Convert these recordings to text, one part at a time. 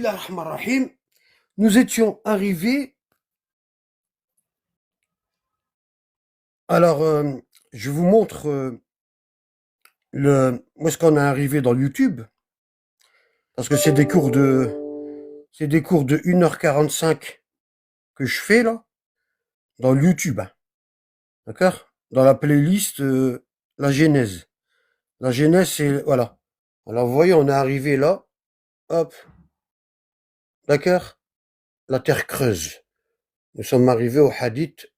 Bismillahirrahmanirrahim. Nous étions arrivés. Alors, je vous montre où est-ce qu'on est arrivé dans YouTube, parce que c'est des cours de 1h45 que je fais là, dans YouTube, hein, d'accord? Dans la playlist La Genèse. La Genèse, c'est, voilà. Alors, vous voyez, on est arrivé là, hop, d'accord? La terre creuse. Nous sommes arrivés au hadith,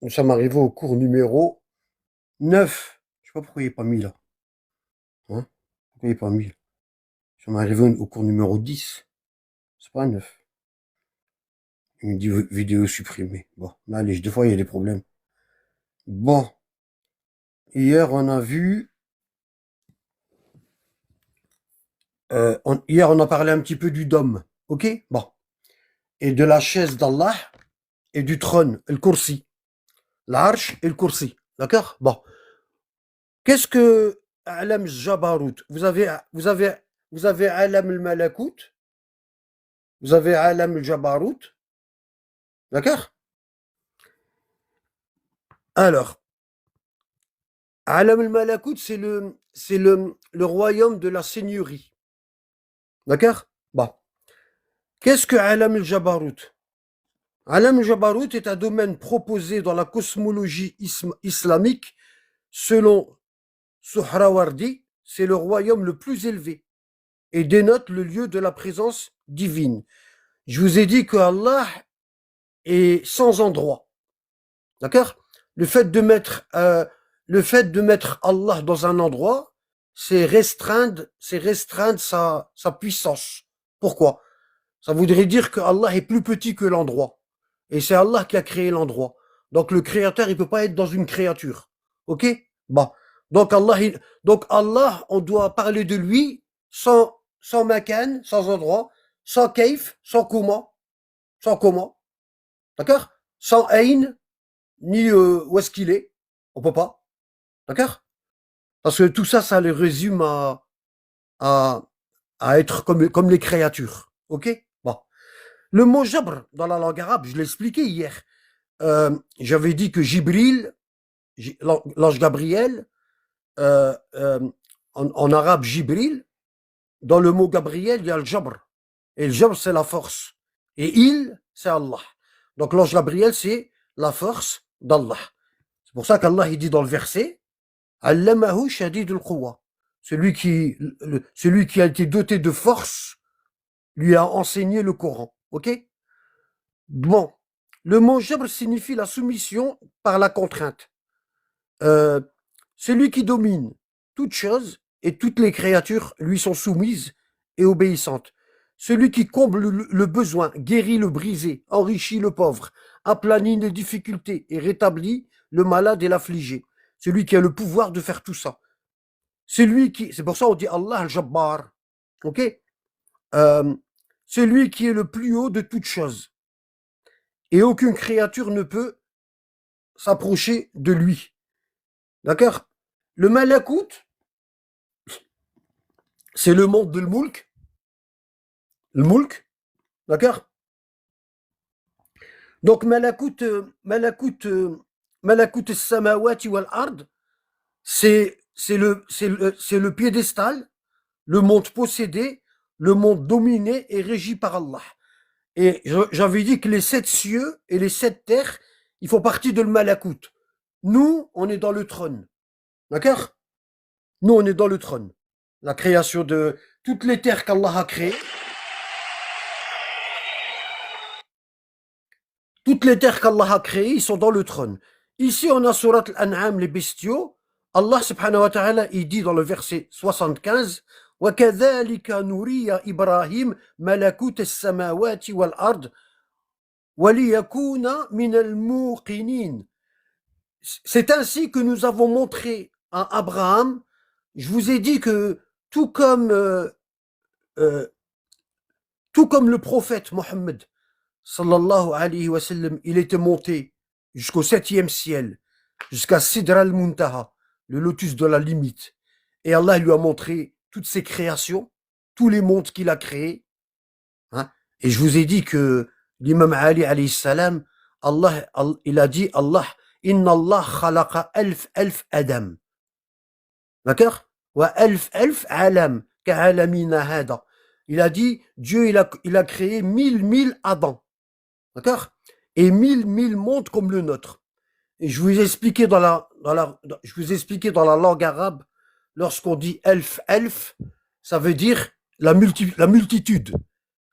nous sommes arrivés au cours numéro 9. Je sais pas pourquoi il n'est pas mis là. Hein? Pourquoi il n'est pas mis? Je suis arrivé au cours numéro 10. C'est pas 9. Il me dit vidéo supprimée. Bon, mais allez, des fois il y a des problèmes. Bon, hier on a vu, hier on a parlé un petit peu du dôme, ok? Bon, et de la chaise d'Allah et du trône, le kursi, l'arche et le kursi, d'accord? Bon, qu'est-ce que Alam Jabarut? Vous avez Alam al Malakut, vous avez Alam al Jabarut, d'accord? Alors, Alam al Malakut, c'est le royaume de la seigneurie. D'accord? Bon. Qu'est-ce que Alam al Jabarut? Alam al Jabarut est un domaine proposé dans la cosmologie islamique. Selon Suhrawardi, c'est le royaume le plus élevé et dénote le lieu de la présence divine. Je vous ai dit que Allah est sans endroit. D'accord? Le fait de mettre Allah dans un endroit, c'est restreindre sa puissance. Pourquoi? Ça voudrait dire que Allah est plus petit que l'endroit. Et c'est Allah qui a créé l'endroit. Donc le créateur, il peut pas être dans une créature. Ok? Bon. Donc Allah, on doit parler de lui sans makan, sans endroit, sans kaif, sans comment. D'accord? Sans ayn, ni où est-ce qu'il est. On peut pas. D'accord? Parce que tout ça, ça les résume à, à être comme les créatures. Ok? Bon. Le mot jabr dans la langue arabe, je l'ai expliqué hier. J'avais dit que Jibril, l'ange Gabriel, euh, euh, en arabe Jibril, dans le mot Gabriel, il y a le jabr. Et le jabr, c'est la force. Et il, c'est Allah. Donc l'ange Gabriel, c'est la force d'Allah. C'est pour ça qu'Allah, il dit dans le verset, Allamahu shadidul quwa. Celui qui a été doté de force lui a enseigné le Coran. Ok? Bon. Le mot jabr signifie la soumission par la contrainte. Euh, Celui qui domine toute chose et toutes les créatures lui sont soumises et obéissantes. Celui qui comble le besoin, guérit le brisé, enrichit le pauvre, aplanit les difficultés et rétablit le malade et l'affligé. Celui qui a le pouvoir de faire tout ça. C'est pour ça qu'on dit Allah al-Jabbar. Ok? Euh, Celui qui est le plus haut de toutes choses. Et aucune créature ne peut s'approcher de lui. D'accord? Le Malakout, c'est le monde de l'Moulk. Le Moulk, d'accord? Donc Malakout Samawati wal Ard, c'est le piédestal, le monde possédé, le monde dominé et régi par Allah. Et j'avais dit que les 7 cieux et les 7 terres, ils font partie de le Malakout. Nous, on est dans le trône. D'accord? Nous, on est dans le trône. La création de toutes les terres qu'Allah a créées. Toutes les terres qu'Allah a créées, ils sont dans le trône. Ici, on a surat al-An'am, les bestiaux. Allah subhanahu wa ta'ala, il dit dans le verset 75, وَكَذَلِكَ نُرِيَ إِبْرَاهِيمَ مَلَكُوتَ السَّمَاوَاتِ وَالْأَرْضِ وَلِيَكُونَ مِنَ الْمُوقِنِينَ. C'est ainsi que nous avons montré à Abraham, je vous ai dit que tout comme euh, le prophète Mohammed, sallallahu alayhi wa sallam, il était monté jusqu'au 7e ciel, jusqu'à Sidra al-Muntaha, le lotus de la limite. Et Allah lui a montré toutes ses créations, tous les mondes qu'il a créés. Hein. Et je vous ai dit que l'imam Ali alayhi salam, il a dit Allah, Inna Allah khalaqa alf Adam. D'accord? Wa alf alam, ka'alamina hada. Il a dit, Dieu, il a créé 1000 Adam. D'accord? Et 1000 mondes comme le nôtre. Et je vous ai expliqué je vous ai expliqué dans la langue arabe, lorsqu'on dit elf, ça veut dire la multitude.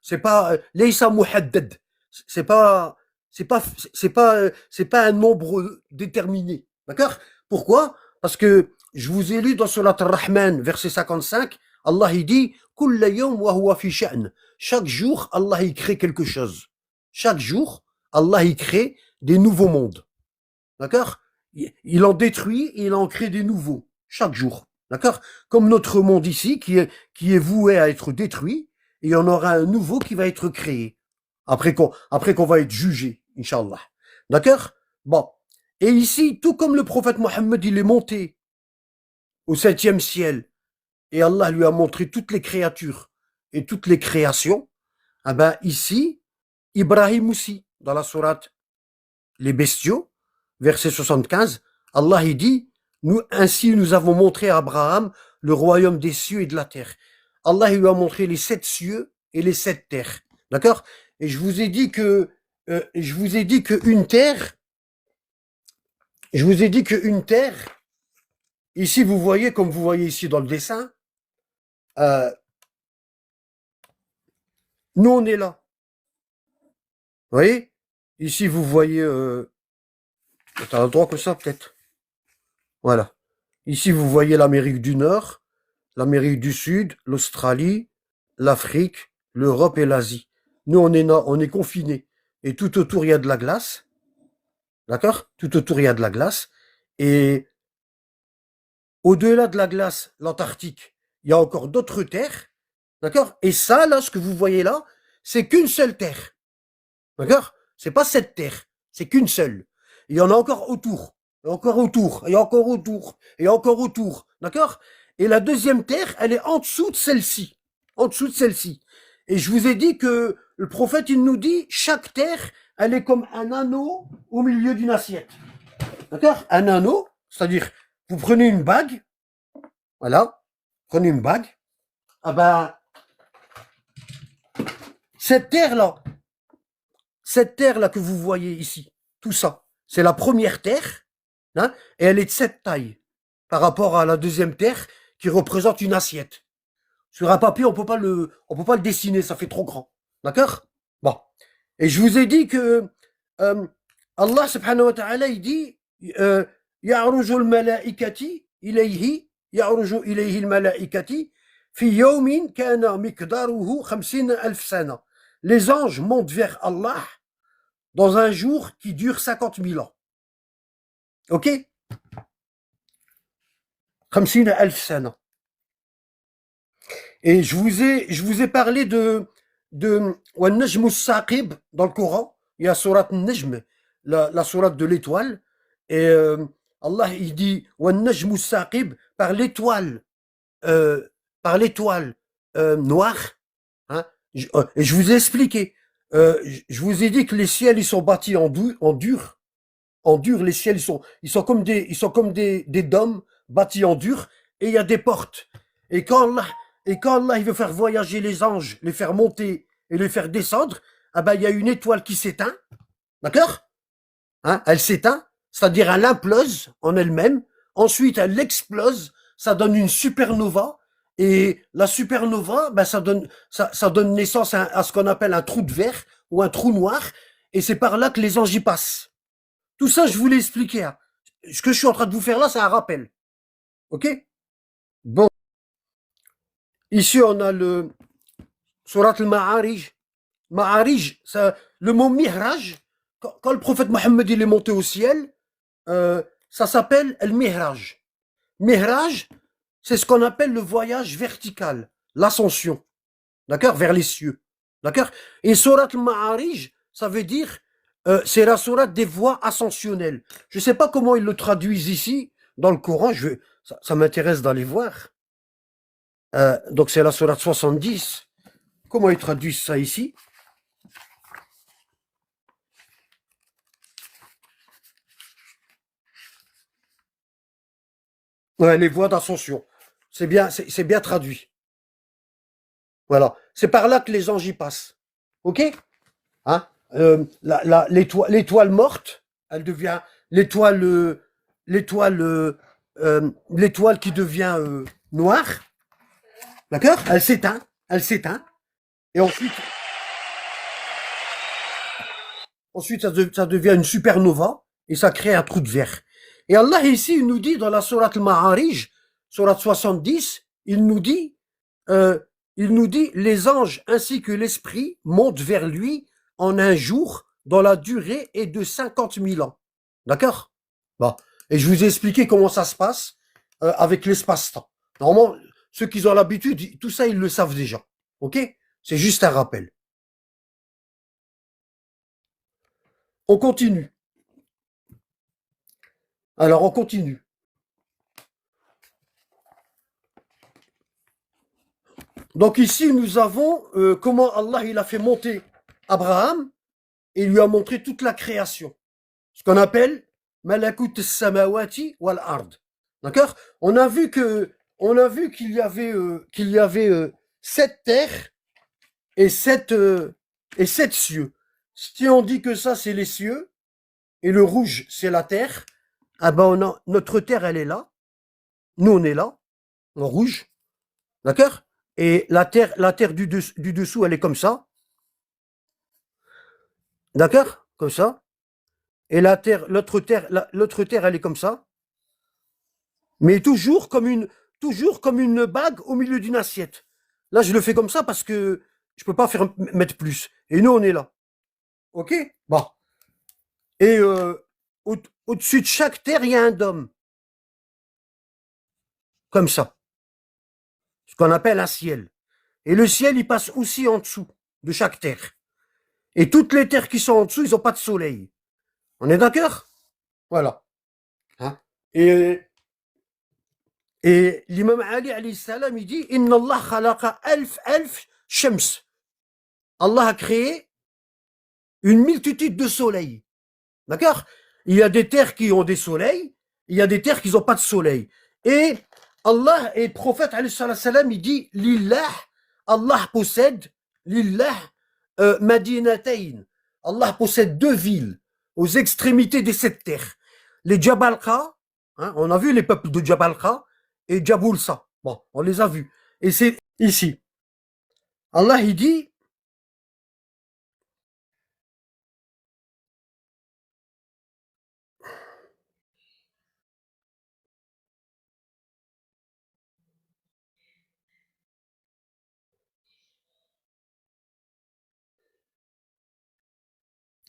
C'est pas laysa muhaddad. C'est pas c'est pas un nombre déterminé. D'accord? Pourquoi? Parce que je vous ai lu dans Surat Ar-Rahman, verset 55, Allah il dit Kulla yawm wa huwa fi sha'n. Chaque jour, Allah il crée quelque chose. Chaque jour, Allah il crée des nouveaux mondes. D'accord? Il en détruit et il en crée des nouveaux chaque jour. D'accord? Comme notre monde ici qui est voué à être détruit, et il y en aura un nouveau qui va être créé après qu'on va être jugé, Inch'Allah. D'accord? Bon. Et ici, tout comme le prophète Mohammed, il est monté au 7e ciel et Allah lui a montré toutes les créatures et toutes les créations, ah ben ici, Ibrahim aussi, dans la sourate Les Bestiaux, verset 75, Allah il dit, ainsi nous avons montré à Abraham le royaume des cieux et de la terre. Allah il lui a montré les 7 cieux et les 7 terres. D'accord? Et je vous ai dit que une terre, ici vous voyez, comme vous voyez ici dans le dessin, nous on est là. Vous voyez? Ici vous voyez, t'as le droit comme ça peut-être. Voilà. Ici vous voyez l'Amérique du Nord, l'Amérique du Sud, l'Australie, l'Afrique, l'Europe et l'Asie. Nous, on est confinés. Et tout autour, il y a de la glace. D'accord? Tout autour, il y a de la glace. Et au-delà de la glace, l'Antarctique, il y a encore d'autres terres. D'accord? Et ça, là, ce que vous voyez là, c'est qu'une seule terre. D'accord? C'est pas 7 terres. C'est qu'une seule. Il y en a encore autour. Et encore autour. Et encore autour. Et encore autour. D'accord? Et la deuxième terre, elle est en dessous de celle-ci. En dessous de celle-ci. Et je vous ai dit que le prophète, il nous dit, chaque terre, elle est comme un anneau au milieu d'une assiette. D'accord? Un anneau, c'est-à-dire, vous prenez une bague, voilà, prenez une bague, ah ben, cette terre-là que vous voyez ici, tout ça, c'est la première terre, hein, et elle est de cette taille, par rapport à la deuxième terre, qui représente une assiette. Sur un papier, on peut pas le dessiner, ça fait trop grand. D'accord? Bon. Et je vous ai dit que Allah subhanahu wa ta'ala, il dit Ya'ruju al-mala'ikati ilayhi, Ya'ruju ilayhi al-mala'ikati fi yawmin kana miqdaruhu 50,000 sana. Les anges montent vers Allah dans un jour qui dure 50 000 ans. Ok? 50,000 sana. Et je vous ai parlé de Wan-Najm as-Saqib dans le Coran. Il y a surat Najm, la sourate de l'étoile. Et Allah, il dit Wan-Najm as-Saqib par l'étoile noire. Hein. Et je vous ai expliqué. Je vous ai dit que les ciels, ils sont bâtis en dur. En dur, les ciels, ils sont comme des dômes bâtis en dur. Et il y a des portes. Et quand Allah il veut faire voyager les anges, les faire monter et les faire descendre, ah ben il y a une étoile qui s'éteint, d'accord? Hein, elle s'éteint, c'est-à-dire elle implose en elle-même. Ensuite, elle explose, ça donne une supernova. Et la supernova, ben ça donne naissance à ce qu'on appelle un trou de verre ou un trou noir. Et c'est par là que les anges y passent. Tout ça, je vous l'ai expliqué. Hein. Ce que je suis en train de vous faire là, c'est un rappel. Ok? Bon. Ici, on a le Surat al-Ma'arij. Ma'arij, le mot Mihraj, quand le prophète Mohammed il est monté au ciel, ça s'appelle le Mihraj. Mihraj, c'est ce qu'on appelle le voyage vertical, l'ascension, d'accord, vers les cieux, d'accord. Et Surat al-Ma'arij, ça veut dire, c'est la sourate des voies ascensionnelles. Je ne sais pas comment ils le traduisent ici, dans le Coran, ça m'intéresse d'aller voir. Donc c'est la sourate 70. Comment ils traduisent ça ici? Ouais, les voies d'ascension. C'est bien traduit. Voilà. C'est par là que les anges y passent. OK? Hein? L'étoile morte, elle devient l'étoile, l'étoile, l'étoile qui devient noire. D'accord? Elle s'éteint. Elle s'éteint. Et ensuite ça devient une supernova et ça crée un trou de verre. Et Allah ici, il nous dit dans la sourate Al-Ma'arij, sourate 70, euh, il nous dit, les anges ainsi que l'esprit montent vers lui en un jour dont la durée est de 50 000 ans. D'accord? Bon. Et je vous ai expliqué comment ça se passe avec l'espace-temps. Normalement, ceux qui ont l'habitude, tout ça, ils le savent déjà. OK? C'est juste un rappel. On continue. Alors, on continue. Donc ici, nous avons comment Allah il a fait monter Abraham et il lui a montré toute la création. Ce qu'on appelle Malakut samawati wal ard. D'accord? On a vu qu'il y avait 7 terres et sept cieux. Si on dit que ça c'est les cieux et le rouge c'est la terre, ah ben notre terre elle est là, nous on est là en rouge, d'accord? Et la terre du dessous elle est comme ça, d'accord? Comme ça. Et l'autre terre elle est comme ça, mais toujours comme une bague au milieu d'une assiette. Là je le fais comme ça parce que je peux pas mettre plus. Et nous on est là, ok? Bon. Et au, au-dessus de chaque terre, il y a un dôme, comme ça, ce qu'on appelle un ciel. Et le ciel, il passe aussi en dessous de chaque terre. Et toutes les terres qui sont en dessous, ils n'ont pas de soleil. On est d'accord? Voilà. Hein? Et, et l'imam Ali, alayhi salam, il dit Inna Allah khalaqa alf shams. Allah a créé une multitude de soleils. D'accord? Il y a des terres qui ont des soleils, il y a des terres qui n'ont pas de soleil. Et Allah et le prophète, alayhi salam, il dit Lillah, Allah possède, Lillah, Madinatayn. Allah possède 2 villes aux extrémités des 7 terres. Les Jabalqa, hein, on a vu les peuples de Jabalqa et Jabulsa. Bon, on les a vus. Et c'est ici. Allah, il dit,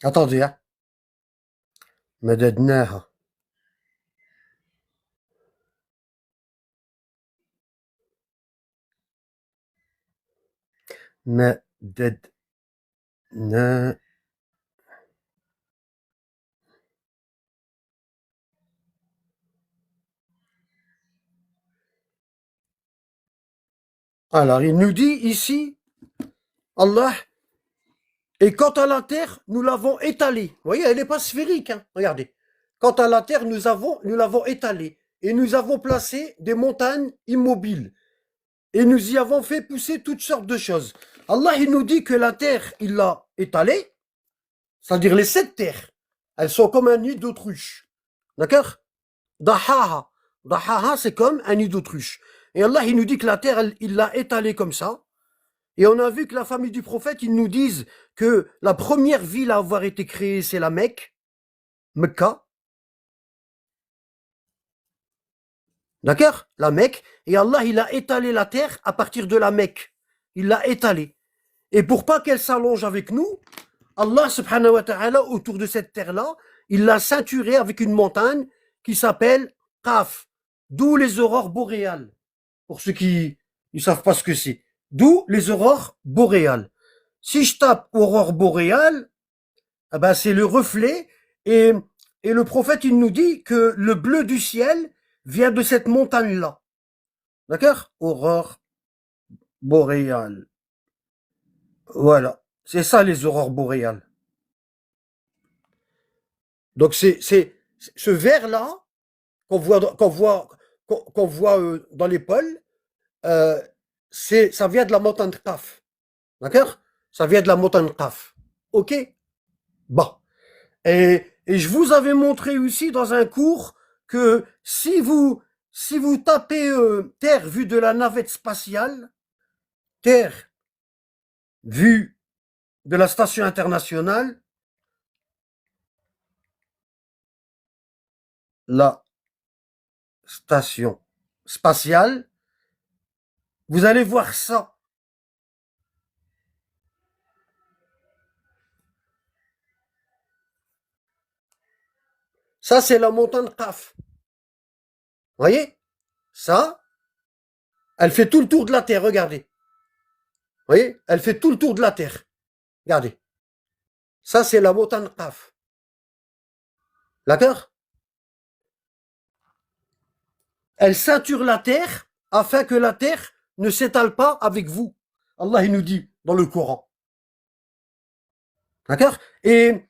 attendez, hein, Madadnaha. Madadna. Alors, il nous dit ici, Allah, et quant à la terre, nous l'avons étalée. Vous voyez, elle n'est pas sphérique, hein. Regardez. Quant à la terre, nous l'avons étalée. Et nous avons placé des montagnes immobiles. Et nous y avons fait pousser toutes sortes de choses. Allah, il nous dit que la terre, il l'a étalée, c'est-à-dire les 7 terres. Elles sont comme un nid d'autruche. D'accord? Dahaha. Dahaha, c'est comme un nid d'autruche. Et Allah, il nous dit que la terre, il l'a étalée comme ça. Et on a vu que la famille du prophète, ils nous disent que la première ville à avoir été créée, c'est la Mecque, Mecca, d'accord? La Mecque. Et Allah, il a étalé la terre à partir de la Mecque. Il l'a étalée. Et pour pas qu'elle s'allonge avec nous, Allah, subhanahu wa ta'ala, autour de cette terre-là, il l'a ceinturée avec une montagne qui s'appelle Qaf, d'où les aurores boréales. Pour ceux qui ne savent pas ce que c'est. D'où les aurores boréales. Si je tape aurore boréale, ah ben c'est le reflet et, et le prophète il nous dit que le bleu du ciel vient de cette montagne-là. D'accord? Aurore boréale. Voilà. C'est ça les aurores boréales. Donc c'est ce vert-là qu'on voit qu'on voit dans les pôles, ça vient de la montagne de Qaf. D'accord? Ça vient de la montagne de Qaf. OK? Bon. Et je vous avais montré aussi dans un cours que si vous tapez Terre vue de la navette spatiale, Terre vue de la station internationale, la station spatiale, vous allez voir ça. Ça, c'est la montagne Qaf. Vous voyez? Ça, elle fait tout le tour de la Terre, regardez. Vous voyez? Elle fait tout le tour de la Terre. Regardez. Ça, c'est la montagne Qaf. D'accord? Elle ceinture la Terre afin que la Terre ne s'étale pas avec vous. Allah, il nous dit dans le Coran. D'accord? Et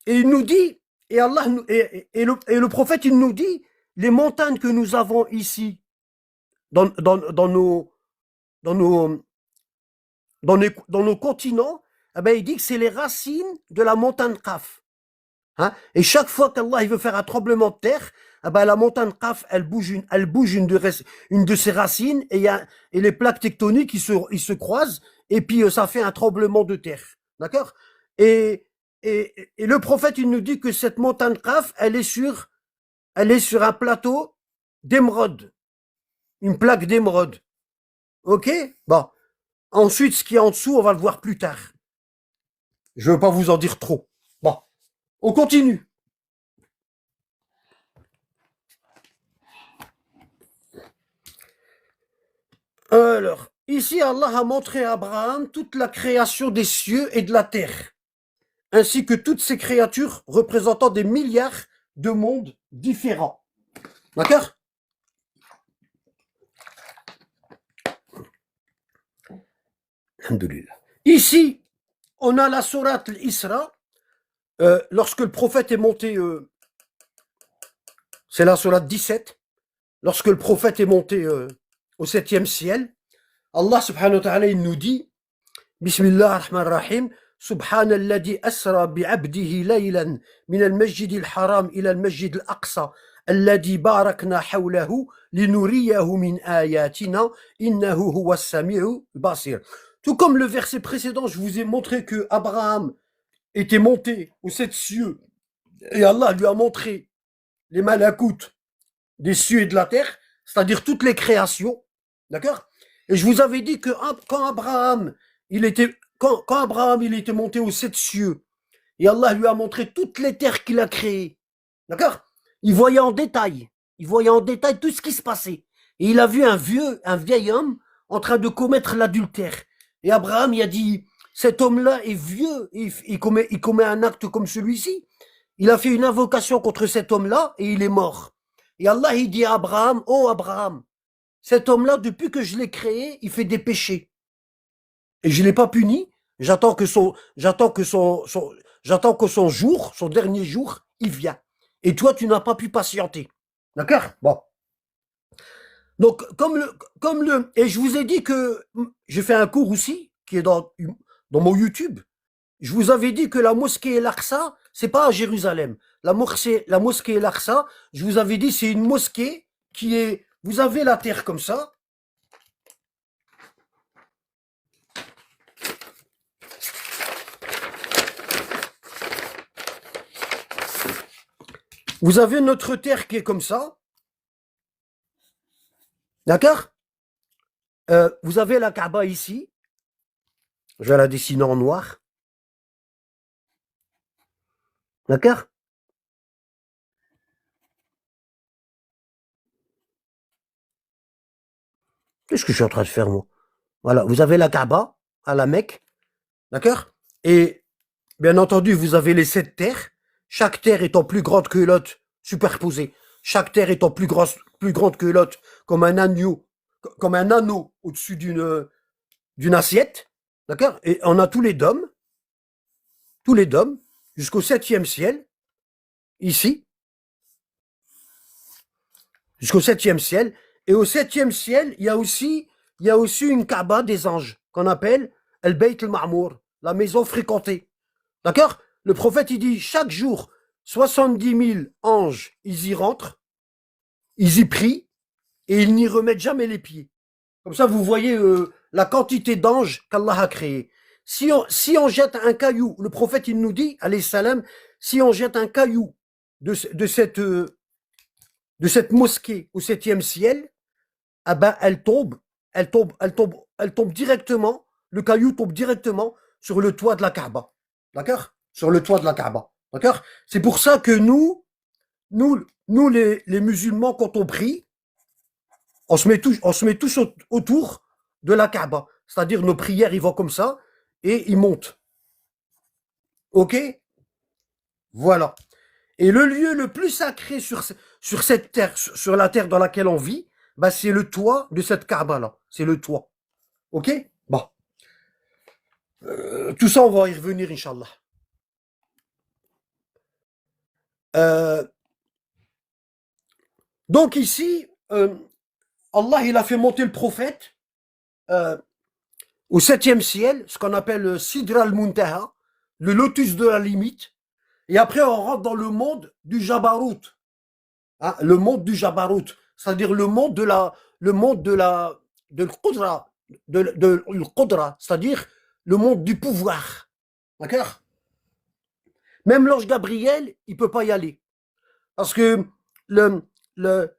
il nous dit, et Allah, et le prophète, il nous dit, les montagnes que nous avons ici, dans nos, dans nos, dans nos continents, eh ben, il dit que c'est les racines de la montagne Qaf. Hein? Et chaque fois qu'Allah il veut faire un tremblement de terre, eh ben, la montagne Qaf, elle bouge une de ses racines, et les plaques tectoniques, ils se croisent, et puis ça fait un tremblement de terre. D'accord? et, et le prophète, il nous dit que cette montagne Qaf, elle est sur un plateau d'émeraude, une plaque d'émeraude. Ok? Bon. Ensuite, ce qui est en dessous, on va le voir plus tard. Je ne veux pas vous en dire trop. Bon. On continue. Alors, ici, Allah a montré à Abraham toute la création des cieux et de la terre, ainsi que toutes ces créatures représentant des milliards de mondes différents. D'accord? Alhamdulillah. Ici, on a la sourate l'Isra, lorsque le prophète est monté, c'est la sourate 17, lorsque le prophète est monté au 7e ciel, Allah subhanahu wa ta'ala, il nous dit, Bismillah ar-Rahman ar-Rahim, سبحان الذي أسرى بعبده ليلا من المسجد الحرام إلى المسجد الأقصى الذي باركنا حوله لنريه من آياتنا إنه هو السميع البصير. Tout comme le verset précédent, je vous ai montré que Abraham était monté aux 7 cieux et Allah lui a montré les malakoutes des cieux et de la terre, c'est-à-dire toutes les créations. D'accord? Et je vous avais dit que quand Abraham il était monté aux 7 cieux, et Allah lui a montré toutes les terres qu'il a créées, d'accord? Il voyait en détail tout ce qui se passait. Et il a vu un vieil homme en train de commettre l'adultère. Et Abraham, il a dit, cet homme-là est vieux, il commet un acte comme celui-ci. Il a fait une invocation contre cet homme-là et il est mort. Et Allah, il dit à Abraham, oh Abraham, cet homme-là, depuis que je l'ai créé, il fait des péchés. Et je ne l'ai pas puni. J'attends que son dernier jour, il vient. Et toi, tu n'as pas pu patienter. D'accord? Bon. Donc, et je vous ai dit que j'ai fait un cours aussi, qui est dans mon YouTube. Je vous avais dit que la mosquée El-Aqsa, c'est pas à Jérusalem. La mosquée El-Aqsa, je vous avais dit, c'est une mosquée qui est, vous avez la terre comme ça. Vous avez notre terre qui est comme ça. D'accord? Vous avez la Kaaba ici. Je vais la dessiner en noir. D'accord? Qu'est-ce que je suis en train de faire, moi? Voilà, vous avez la Kaaba à la Mecque. D'accord? Et bien entendu, vous avez les 7 terres. Chaque terre étant plus grande que l'autre, superposée. Chaque terre étant plus grande que l'autre, comme un anneau au-dessus d'une assiette. D'accord? Et on a tous les dômes, jusqu'au 7e ciel, ici. jusqu'au septième ciel. Et au septième ciel, il y a aussi une Kaaba des anges, qu'on appelle El-Beit al-Ma'mour, la maison fréquentée. D'accord? Le prophète, il dit, chaque jour, 70 000 anges, ils y rentrent, ils y prient, et ils n'y remettent jamais les pieds. Comme ça, vous voyez la quantité d'anges qu'Allah a créés. Si on jette un caillou, le prophète, il nous dit, alayhi salam, si on jette un caillou de cette mosquée au septième ciel, ah ben, elle tombe directement, le caillou tombe directement sur le toit de la Kaaba. D'accord? Sur le toit de la Kaaba. D'accord? C'est pour ça que nous les musulmans, quand on prie, on se met tous autour de la Kaaba. C'est-à-dire, nos prières, ils vont comme ça, et ils montent. Ok? Voilà. Et le lieu le plus sacré sur cette terre, sur la terre dans laquelle on vit, bah, c'est le toit de cette Kaaba-là. C'est le toit. Ok? Bon. Tout ça, on va y revenir, Inch'Allah. Euh, donc ici, Allah, il a fait monter le prophète euh, au septième ciel, ce qu'on appelle Sidra al-Muntaha, le lotus de la limite. Et après, on rentre dans le monde du Jabarut. Hein, le monde du Jabarut. C'est-à-dire de l'Qudra, de l'Qudra, c'est-à-dire le monde du pouvoir. D'accord? Même l'ange Gabriel, il peut pas y aller. Parce que le, le,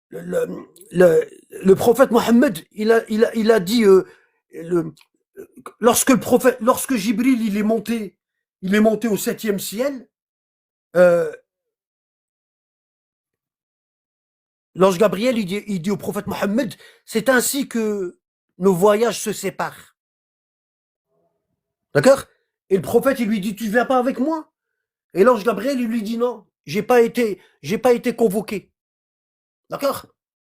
le, le prophète Mohammed, il a dit, le, lorsque Jibril il est monté au septième ciel, euh, l'ange Gabriel, il dit au prophète Mohammed, c'est ainsi que nos voyages se séparent. D'accord? Et le prophète, il lui dit, tu viens pas avec moi? Et l'ange Gabriel, il lui dit, non, j'ai pas été convoqué. D'accord?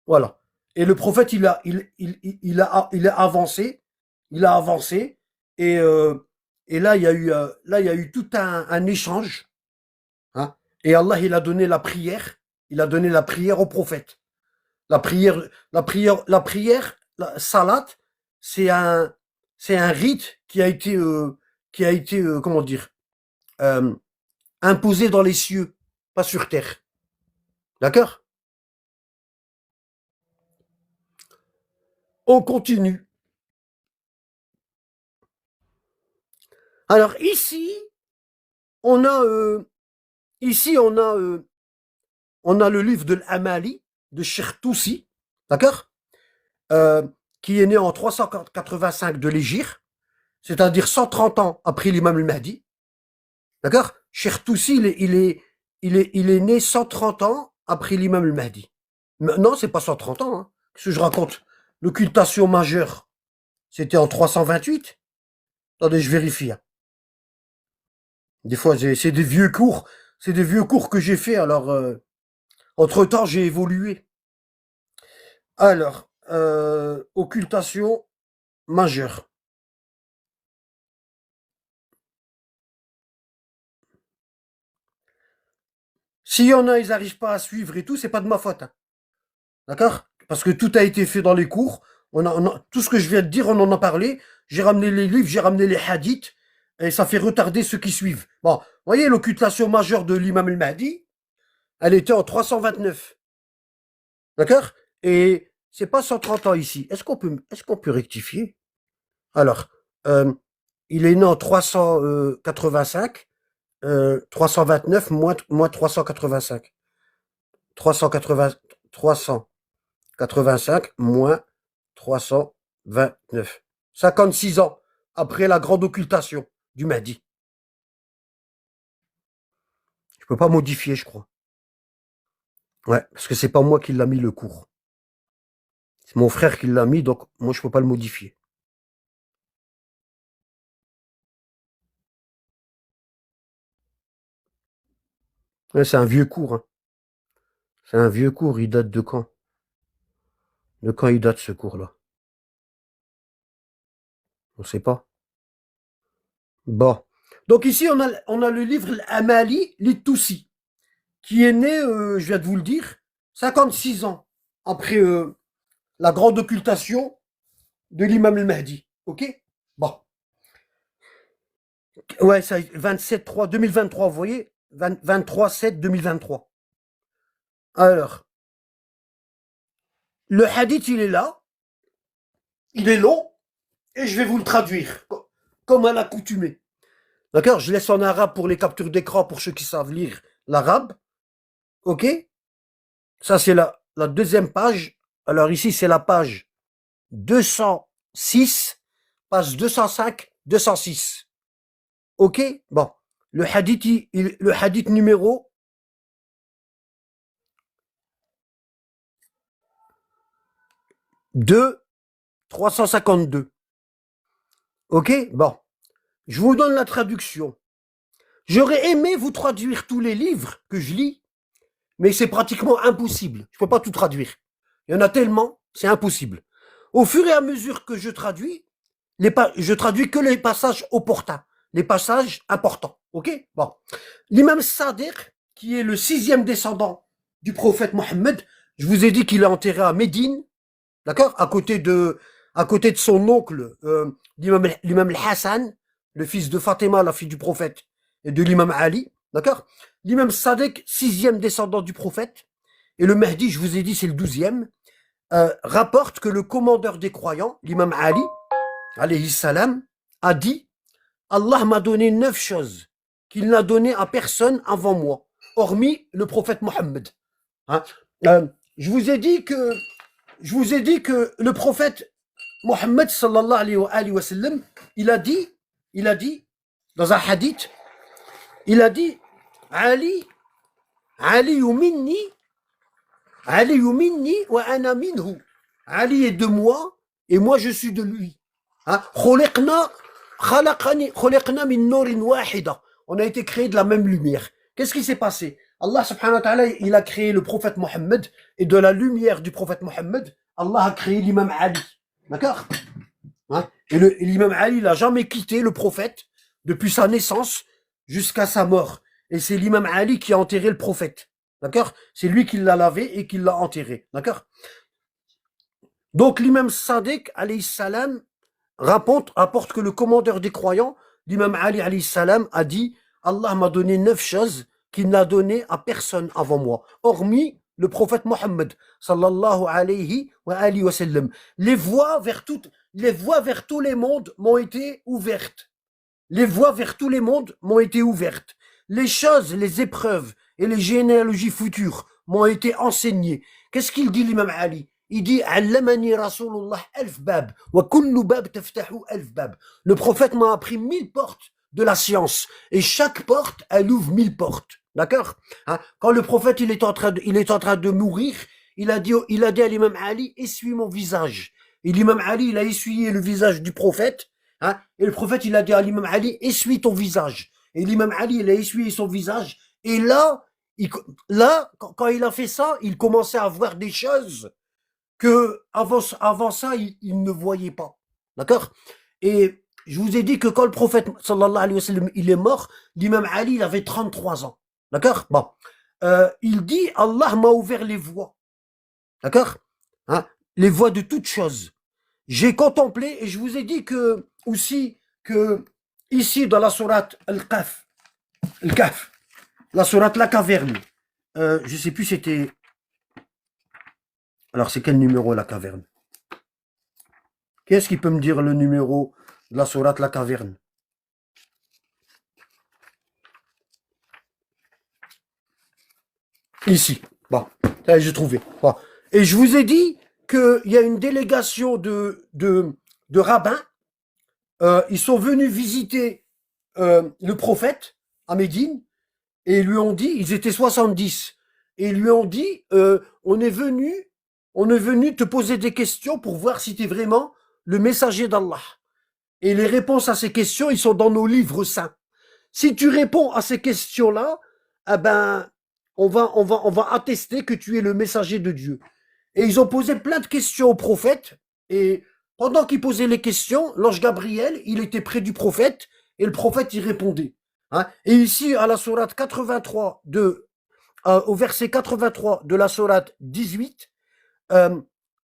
Voilà. Et le prophète, il a avancé, et, et là, il y a eu tout un échange, hein. Et Allah, il a donné la prière au prophète. La salat, c'est c'est un rite qui a été, comment dire, euh, imposé dans les cieux, pas sur terre. D'accord? On continue. Alors on a, euh, ici, on a le livre de l'Amali de Cheikh Toussi, d'accord? Euh, qui est né en 385 de l'Hégire, c'est-à-dire 130 ans après l'imam al-Mahdi. D'accord? Cheikh Toussi, il est né 130 ans après l'imam al-Mahdi. Non, c'est pas 130 ans, hein. Qu'est-ce que je raconte? L'occultation majeure, c'était en 328. Attendez, je vérifie, hein. Des fois, c'est des vieux cours. C'est des vieux cours que j'ai fait, alors entre-temps, j'ai évolué. Alors, occultation majeure. S'il y en a, ils n'arrivent pas à suivre et tout, c'est pas de ma faute, hein. D'accord? Parce que tout a été fait dans les cours. Tout ce que je viens de dire, on en a parlé. J'ai ramené les livres, j'ai ramené les hadiths, et ça fait retarder ceux qui suivent. Bon, vous voyez, l'occultation majeure de l'imam al-Mahdi, elle était en 329. D'accord? Et c'est pas 130 ans ici. Est-ce qu'on peut rectifier? Alors, euh, il est né en 385, 329 moins 385. 380, 385 moins 329. 56 ans après la grande occultation du Mahdi. Je peux pas modifier, je crois. Ouais, parce que c'est pas moi qui l'a mis le cours. C'est mon frère qui l'a mis, donc moi je peux pas le modifier. Ouais, c'est un vieux cours, hein. C'est un vieux cours, il date de quand? De quand il date ce cours-là? On sait pas. Bon. Donc ici, on a le livre Amali Litoussi, qui est né, je viens de vous le dire, 56 ans après la grande occultation de l'imam al-Mahdi. Ok? Bon. Ouais, ça, 27-3, 2023, vous voyez? 23-7, 2023. Alors, le hadith, il est là. Il est long. Et je vais vous le traduire. Comme à l'accoutumée. D'accord? Je laisse en arabe pour les captures d'écran pour ceux qui savent lire l'arabe. Ok? Ça, c'est la deuxième page. Alors ici, c'est la page 206, page 205, 206. Ok? Bon. Le hadith numéro 2, 352. Ok? Bon. Je vous donne la traduction. J'aurais aimé vous traduire tous les livres que je lis, mais c'est pratiquement impossible. Je ne peux pas tout traduire. Il y en a tellement, c'est impossible. Au fur et à mesure que je traduis, je traduis que les passages opportuns, les passages importants. Ok? Bon. L'imam Sadiq, qui est le 6e descendant du prophète Mohammed, je vous ai dit qu'il est enterré à Médine, d'accord? À côté de son oncle, l'imam al-Hassan, le fils de Fatima, la fille du prophète, et de l'imam Ali, d'accord? L'imam Sadiq, 6e descendant du prophète, et le Mahdi, je vous ai dit, c'est le 12e, rapporte que le commandeur des croyants, l'imam Ali, alayhi salam, a dit: Allah m'a donné 9 choses qu'il n'a donné à personne avant moi, hormis le prophète Mohammed. Hein? Je vous ai dit que le prophète Mohammed sallallahu alayhi wa sallam, il a dit dans un hadith, il a dit: Ali, Ali minni, Ali minni wa ana minhu. Ali est de moi et moi je suis de lui. Hein? On a été créé de la même lumière. Qu'est-ce qui s'est passé? Allah subhanahu wa ta'ala, il a créé le prophète Mohammed, et de la lumière du prophète Mohammed, Allah a créé l'imam Ali. D'accord? Hein? Et l'imam Ali, il n'a jamais quitté le prophète depuis sa naissance jusqu'à sa mort. Et c'est l'imam Ali qui a enterré le prophète. D'accord? C'est lui qui l'a lavé et qui l'a enterré. D'accord? Donc l'imam Sadiq, alayhi salam, rapporte que le commandeur des croyants, l'imam Ali alayhi salam, a dit: Allah m'a donné 9 choses qu'il n'a donné à personne avant moi, hormis le prophète Mohammed sallallahu alayhi wa sallam. Les voies vers tous les mondes m'ont été ouvertes. Les voies vers tous les mondes m'ont été ouvertes. Les choses, les épreuves et les généalogies futures m'ont été enseignées. Qu'est-ce qu'il dit l'imam Ali? Il dit: Allamani Rasulullah alf bab, wa kullu bab taftahu alf bab. Le prophète m'a appris 1000 portes de la science, et chaque porte, elle ouvre 1000 portes. D'accord? Hein? Quand le prophète il est en train de mourir, il a dit à l'imam Ali: essuie mon visage. Et l'imam Ali, il a essuyé le visage du prophète. Hein? Et le prophète, il a dit à l'imam Ali: essuie ton visage. Et l'imam Ali, il a essuyé son visage. Et là, quand il a fait ça, il commençait à voir des choses que avant ça, il ne voyait pas. D'accord? Et je vous ai dit que quand le prophète, sallallahu alayhi wa sallam, il est mort, l'imam Ali, il avait 33 ans. D'accord? Bon. Il dit: Allah m'a ouvert les voies. D'accord? Hein? Les voies de toutes choses. J'ai contemplé, et je vous ai dit que, aussi, que, ici, dans la sourate Al-Kahf, la sourate La Caverne, je sais plus c'était, alors c'est quel numéro La Caverne? Qu'est-ce qui peut me dire le numéro de la sourate La Caverne? Ici. Bon, ça j'ai trouvé. Bon. Et je vous ai dit qu'il y a une délégation de rabbins. Ils sont venus visiter le prophète à Médine, et ils lui ont dit, ils étaient 70, et ils lui ont dit: on est venu te poser des questions pour voir si tu es vraiment le messager d'Allah. Et les réponses à ces questions, ils sont dans nos livres saints. Si tu réponds à ces questions-là, eh ben, on va attester que tu es le messager de Dieu. Et ils ont posé plein de questions au prophète, et pendant qu'ils posaient les questions, l'ange Gabriel, il était près du prophète, et le prophète y répondait. Hein? Et ici, à la sourate 83 au verset 83 de la sourate 18, euh,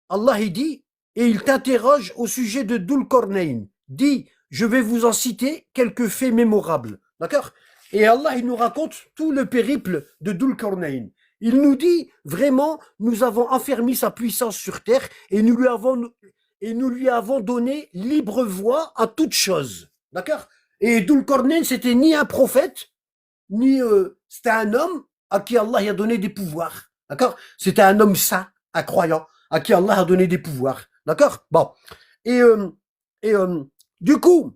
Allah il dit, et il t'interroge au sujet de Dhul Qarnayn. Dis, je vais vous en citer quelques faits mémorables. D'accord? Et Allah il nous raconte tout le périple de Dhul Qarnayn. Il nous dit, vraiment, nous avons enfermé sa puissance sur terre et nous lui avons donné libre voie à toute chose. D'accord? Et Dhul Qarnayn, c'était ni un prophète, ni c'était un homme à qui Allah a donné des pouvoirs. D'accord? C'était un homme saint, un croyant, à qui Allah a donné des pouvoirs. D'accord? Bon. Et, euh, et du coup,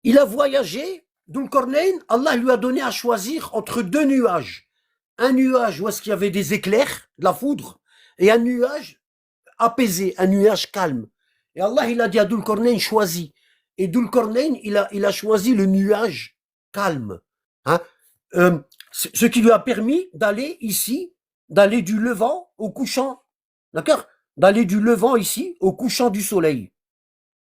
il a voyagé, Dhul Qarnayn, Allah lui a donné à choisir entre deux nuages. Un nuage où est-ce qu'il y avait des éclairs, de la foudre, et un nuage apaisé, un nuage calme. Et Allah, il a dit à Dhul Qarnayn, choisis. Et Dhul Qarnayn, il a choisi le nuage calme. Hein? Ce qui lui a permis d'aller ici, d'aller du levant au couchant. D'accord? D'aller du levant ici au couchant du soleil.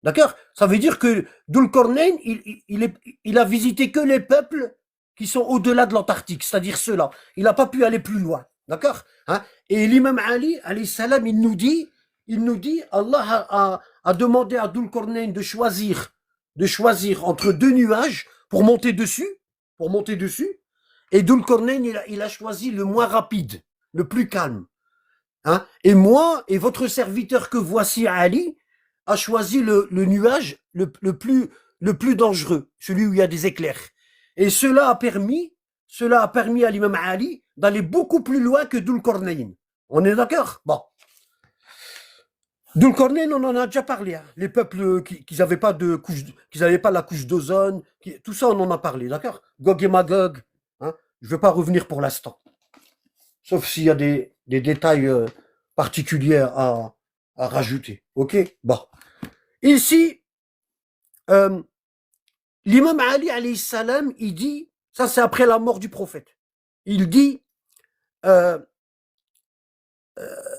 D'accord? Ça veut dire que Dhul Qarnayn, il a visité que les peuples qui sont au-delà de l'Antarctique, c'est-à-dire ceux-là. Il n'a pas pu aller plus loin. D'accord? Hein? Et l'imam Ali, alayhi salam, il nous dit, Allah a demandé à Dhul Qarnayn de choisir entre deux nuages pour monter dessus. Et Dhul Qarnayn, il a choisi le moins rapide, le plus calme. Hein? Et moi, et votre serviteur que voici, Ali, a choisi le nuage le plus dangereux, celui où il y a des éclairs. Et cela a permis à l'imam Ali d'aller beaucoup plus loin que Dhul Qarnayn. On est d'accord? Bon. Dhul Qarnayn, on en a déjà parlé. Hein. Les peuples qui n'avaient pas de couche, qui n'avaient pas la couche d'ozone, tout ça, on en a parlé, d'accord? Gog et Magog. Hein. Je ne veux pas revenir pour l'instant. Sauf s'il y a des détails particuliers à rajouter. Ok? Bon. Ici, euh, l'imam Ali, alayhi salam, il dit, ça c'est après la mort du prophète, il dit, euh,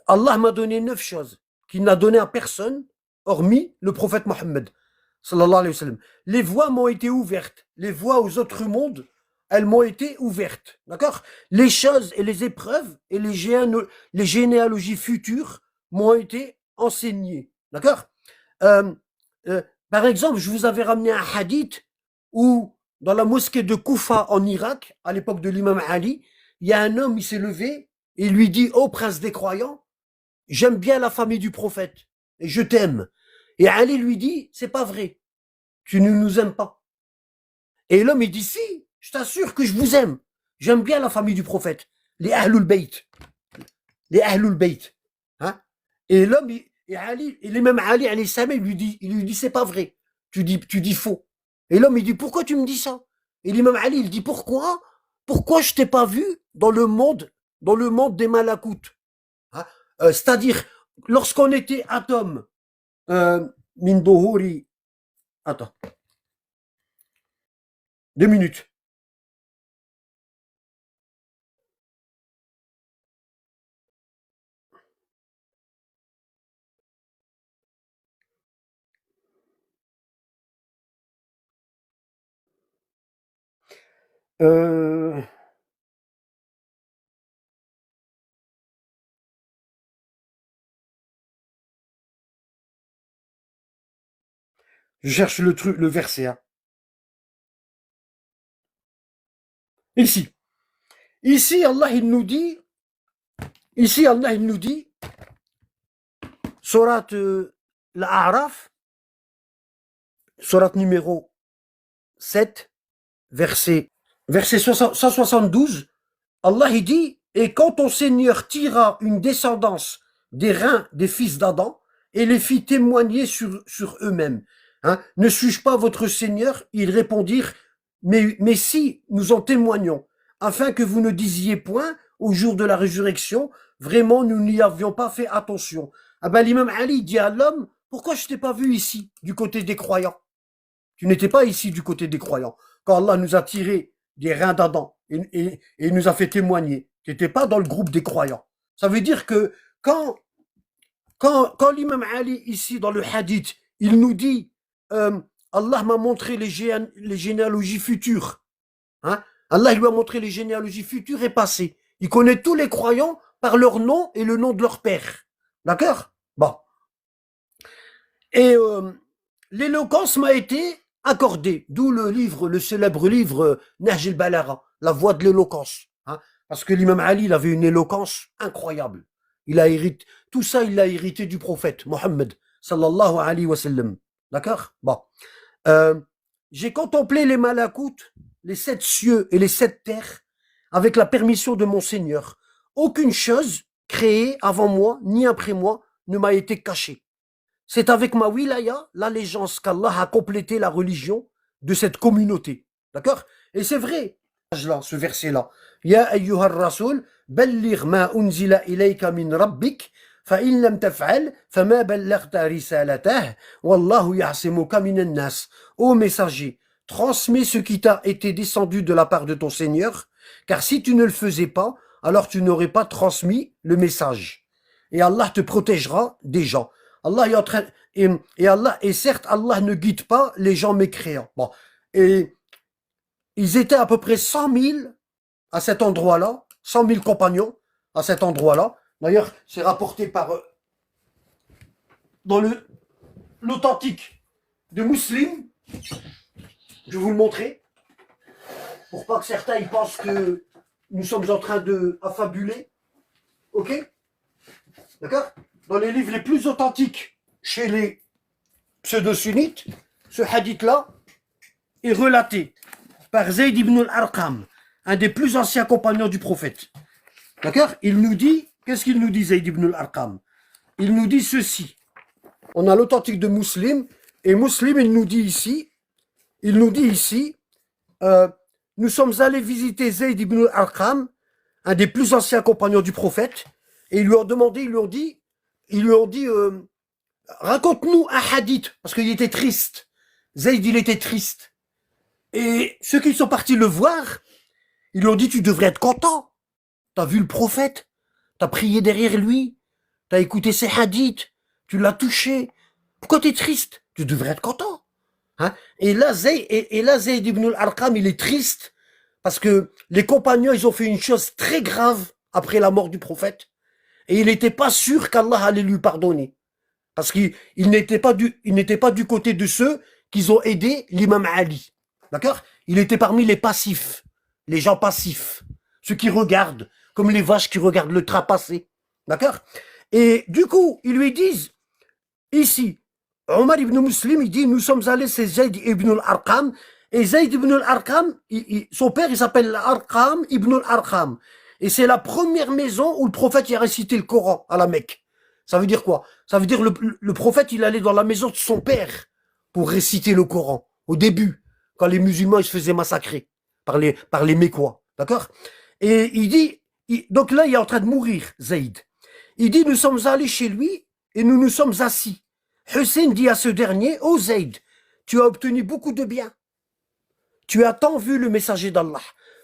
Allah m'a donné 9 choses qu'il n'a donné à personne, hormis le prophète Mohammed, sallallahu alayhi wa sallam. Les voies m'ont été ouvertes, les voies aux autres mondes, elles m'ont été ouvertes, d'accord? Les choses et les épreuves et les généalogies futures m'ont été enseignées, d'accord? Euh, Par exemple, je vous avais ramené un hadith où, dans la mosquée de Koufa en Irak, à l'époque de l'imam Ali, il y a un homme, il s'est levé et il lui dit, ô prince des croyants, j'aime bien la famille du prophète et je t'aime. Et Ali lui dit, c'est pas vrai, tu ne nous aimes pas. Et l'homme, il dit, si, je t'assure que je vous aime. J'aime bien la famille du prophète, les Ahlul Bayt. Les Ahlul Bayt. Hein? Et l'homme, et Ali, et même Ali, alayhi salam, il lui dit, c'est pas vrai. Tu dis faux. Et l'homme, il dit, pourquoi tu me dis ça? Et l'imam Ali, il dit, pourquoi? Pourquoi je t'ai pas vu dans le monde des malakoutes? Hein? C'est-à-dire, lorsqu'on était atome, min dohuri, attends, 2 minutes. Euh, je cherche le truc, le verset. Hein. Ici. Ici, Allah, il nous dit, Surat l'A'raf, surat numéro 7, verset 172, Allah il dit, et quand ton Seigneur tira une descendance des reins des fils d'Adam et les fit témoigner sur eux-mêmes, hein, ne suis-je pas votre Seigneur? Ils répondirent, mais si, nous en témoignons, afin que vous ne disiez point au jour de la résurrection, vraiment nous n'y avions pas fait attention. Ah ben l'imam Ali dit à l'homme, pourquoi je t'ai pas vu ici, du côté des croyants? Tu n'étais pas ici du côté des croyants. Quand Allah nous a tiré des reins d'Adam et nous a fait témoigner, tu n'étais pas dans le groupe des croyants. Ça veut dire que quand, quand l'imam Ali, ici dans le hadith, il nous dit Allah m'a montré les généalogies futures. Hein? Allah lui a montré les généalogies futures et passées. Il connaît tous les croyants par leur nom et le nom de leur père. D'accord? Bon. Et l'éloquence m'a été accordée, d'où le livre, le célèbre livre Nahj al-Balagha, la voix de l'éloquence. Hein, parce que l'imam Ali, il avait une éloquence incroyable. Il a hérité, tout ça, il l'a hérité du prophète, Mohammed, sallallahu alayhi wa sallam. D'accord? Bon. Euh, j'ai contemplé les malakoutes, les 7 cieux et les 7 terres, avec la permission de mon Seigneur. Aucune chose créée avant moi, ni après moi, ne m'a été cachée. C'est avec ma wilaya, l'allégeance qu'Allah a complété la religion de cette communauté. D'accord? Et c'est vrai, ce verset-là. Ya ayyuhar rasoul, balligh ma unzila ilayka min rabbik, fa in lam taf'al, fama ballaghta risalatah, wallahu ya'simuka minan nas. Ô messager, transmets ce qui t'a été descendu de la part de ton Seigneur, car si tu ne le faisais pas, alors tu n'aurais pas transmis le message. Et Allah te protégera des gens. Allah est en train, et certes, Allah ne guide pas les gens mécréants. Bon. Et ils étaient à peu près 100 000 à cet endroit-là, 100 000 compagnons à cet endroit-là. D'ailleurs, c'est rapporté par, dans l'authentique de Muslim. Je vais vous le montrer. Pour pas que certains ils pensent que nous sommes en train de affabuler. Ok? D'accord? Dans les livres les plus authentiques chez les pseudo-sunnites, ce hadith-là est relaté par Zayd ibn al-Arqam, un des plus anciens compagnons du prophète. D'accord? Il nous dit, qu'est-ce qu'il nous dit Zayd ibn al-Arqam? Il nous dit ceci. On a l'authentique de Muslim, et Muslim, il nous dit ici, nous sommes allés visiter Zayd ibn al-Arqam, un des plus anciens compagnons du prophète, et ils lui ont demandé, ils lui ont dit, raconte-nous un hadith, parce qu'il était triste. Zayd, il était triste. Et ceux qui sont partis le voir, ils lui ont dit, tu devrais être content. T'as vu le prophète, t'as prié derrière lui, t'as écouté ses hadiths, tu l'as touché. Pourquoi t'es triste? Tu devrais être content. Hein? Et là, Zayd ibn al-Arqam, il est triste, parce que les compagnons, ils ont fait une chose très grave après la mort du prophète. Et il n'était pas sûr qu'Allah allait lui pardonner. Parce qu'il n'était pas du côté de ceux qui ont aidé l'imam Ali. D'accord? Il était parmi les passifs. Les gens passifs. Ceux qui regardent, comme les vaches qui regardent le train passer. D'accord? Et du coup, ils lui disent, ici, Omar ibn Muslim, il dit, nous sommes allés chez Zayd ibn al-Arqam, et Zayd ibn al-Arqam, son père, il s'appelle Arqam ibn al-Arqam. Et c'est la première maison où le prophète a récité le Coran à la Mecque. Ça veut dire quoi? Ça veut dire le prophète, il allait dans la maison de son père pour réciter le Coran. Au début, quand les musulmans ils se faisaient massacrer par les Mécois. D'accord? Et il dit, donc là, il est en train de mourir, Zayd. Il dit, nous sommes allés chez lui et nous nous sommes assis. Hussein dit à ce dernier, oh Zayd, tu as obtenu beaucoup de bien. Tu as tant vu le messager d'Allah.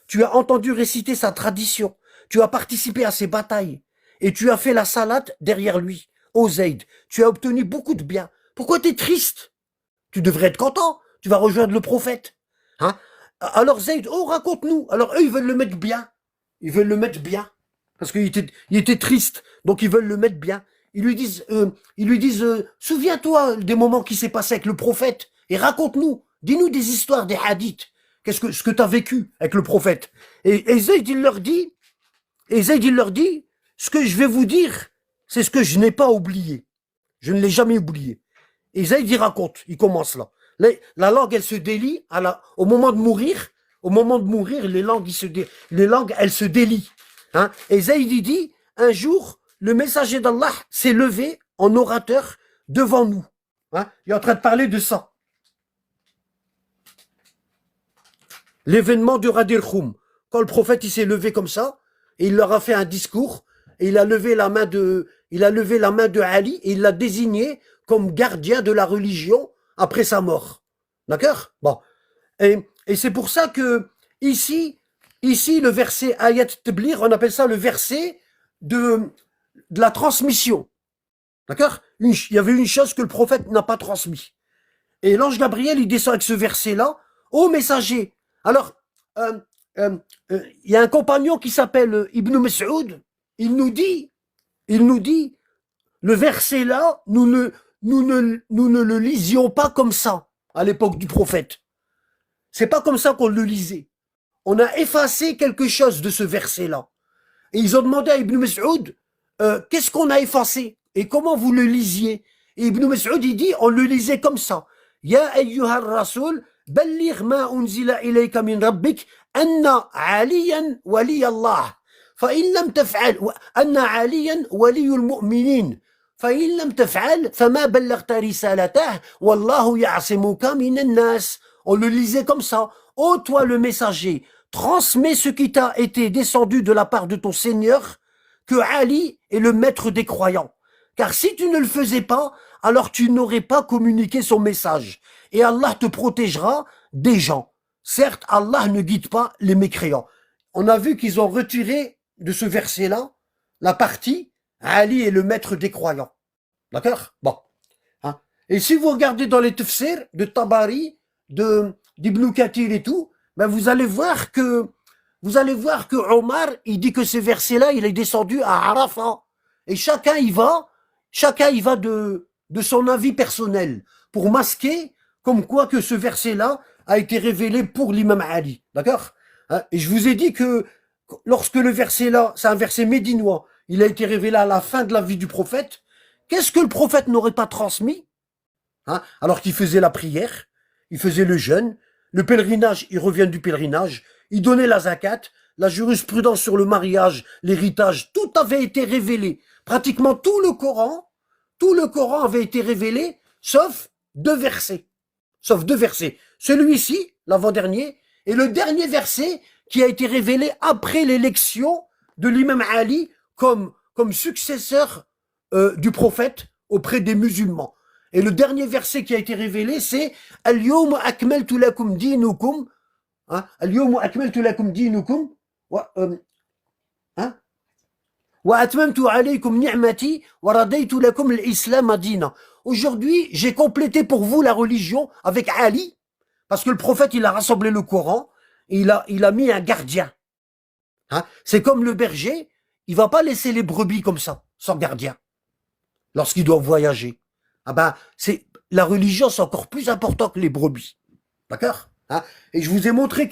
Tu as entendu réciter sa tradition. Tu as participé à ses batailles. Et tu as fait la salade derrière lui. Oh Zayd, tu as obtenu beaucoup de bien. Pourquoi tu es triste? Tu devrais être content. Tu vas rejoindre le prophète. Hein? Alors Zayd, oh raconte-nous. Alors eux, ils veulent le mettre bien. Ils veulent le mettre bien. Parce qu'il était triste. Donc ils veulent le mettre bien. Ils lui disent, souviens-toi des moments qui s'est passé avec le prophète. Et raconte-nous. Dis-nous des histoires, des hadiths. Ce que tu as vécu avec le prophète. Et Zayd, il leur dit, ce que je vais vous dire, c'est ce que je n'ai pas oublié. Je ne l'ai jamais oublié. Et Zayd, il raconte, il commence là. La langue, elle se délie au moment de mourir. Au moment de mourir, les langues, elles se délient. Hein? Et Zayd, il dit, un jour, le messager d'Allah s'est levé en orateur devant nous. Hein? Il est en train de parler de ça. L'événement de Ghadir Khoum. Quand le prophète, il s'est levé comme ça, et il leur a fait un discours, et il a levé la main de Ali, et il l'a désigné comme gardien de la religion après sa mort. D'accord? Bon. Et c'est pour ça que, ici, le verset Ayat Tablir, on appelle ça le verset de la transmission. D'accord? Il y avait une chose que le prophète n'a pas transmis. Et l'ange Gabriel, il descend avec ce verset-là. Ô messager! Alors, il y a un compagnon qui s'appelle Ibn Mas'ud. il nous dit, il nous dit, le verset là, nous ne le lisions pas comme ça, à l'époque du prophète. C'est pas comme ça qu'on le lisait. On a effacé quelque chose de ce verset-là. Et ils ont demandé à Ibn Mas'ud, qu'est-ce qu'on a effacé et comment vous le lisiez? Et Ibn Mas'ud, il dit, on le lisait comme ça. Ya ayyuha rasoul, balligh ma unzila ilayka min rabbik, anna aliyan wali Allah. فإن لم تفعل أن عليا ولي المؤمنين فإن لم تفعل فما بلغت رسالته والله يعصمك من الناس. On le lisait comme ça. Ô toi le messager, transmets ce qui t'a été descendu de la part de ton Seigneur, que Ali est le maître des croyants. Car si tu ne le faisais pas, alors tu n'aurais pas communiqué son message. Et Allah te protégera des gens. Certes, Allah ne guide pas les mécréants. On a vu qu'ils ont retiré de ce verset-là la partie Ali est le maître des croyants. D'accord? Bon. Hein? Et si vous regardez dans les tafsirs de Tabari, d'Ibn Kathir et tout, ben vous allez voir que Omar, il dit que ce verset-là, il est descendu à Arafat. Et chacun y va de son avis personnel pour masquer comme quoi que ce verset-là a été révélé pour l'imam Ali. D'accord? Hein? Et je vous ai dit que lorsque le verset-là, c'est un verset médinois, il a été révélé à la fin de la vie du prophète, qu'est-ce que le prophète n'aurait pas transmis? Hein? Alors qu'il faisait la prière, il faisait le jeûne, le pèlerinage, il revient du pèlerinage, il donnait la zakat, la jurisprudence sur le mariage, l'héritage, tout avait été révélé. Pratiquement tout le Coran avait été révélé, sauf deux versets. Celui-ci, l'avant-dernier, et le dernier verset qui a été révélé après l'élection de l'imam Ali comme successeur du prophète auprès des musulmans. Et le dernier verset qui a été révélé, c'est « Al-yawma akmaltu lakum dinukum » Al-yawma akmaltu lakum dinukum wa atmamtu alaykum ni'mati wa radaytu lakum al-islam dina. Aujourd'hui, j'ai complété pour vous la religion avec Ali, parce que le prophète, il a rassemblé le Coran, et il a mis un gardien. Hein? C'est comme le berger, il va pas laisser les brebis comme ça, sans gardien, lorsqu'il doit voyager. Ah ben, la religion, c'est encore plus important que les brebis. D'accord? Hein? Et je vous ai montré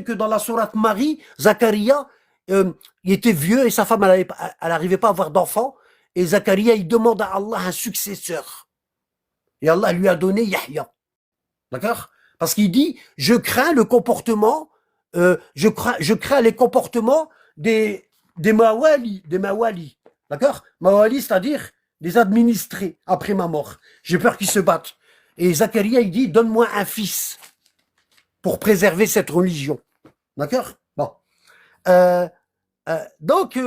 que dans la sourate Marie, Zacharia, il était vieux et sa femme, elle n'arrivait pas à avoir d'enfant. Et Zacharia, il demande à Allah un successeur. Et Allah lui a donné Yahya. D'accord? Parce qu'il dit, je crains le comportement, je crains les comportements des mawali. D'accord? Mawali, c'est-à-dire des administrés après ma mort. J'ai peur qu'ils se battent. Et Zacharia, il dit, donne-moi un fils pour préserver cette religion. D'accord? Bon. Donc,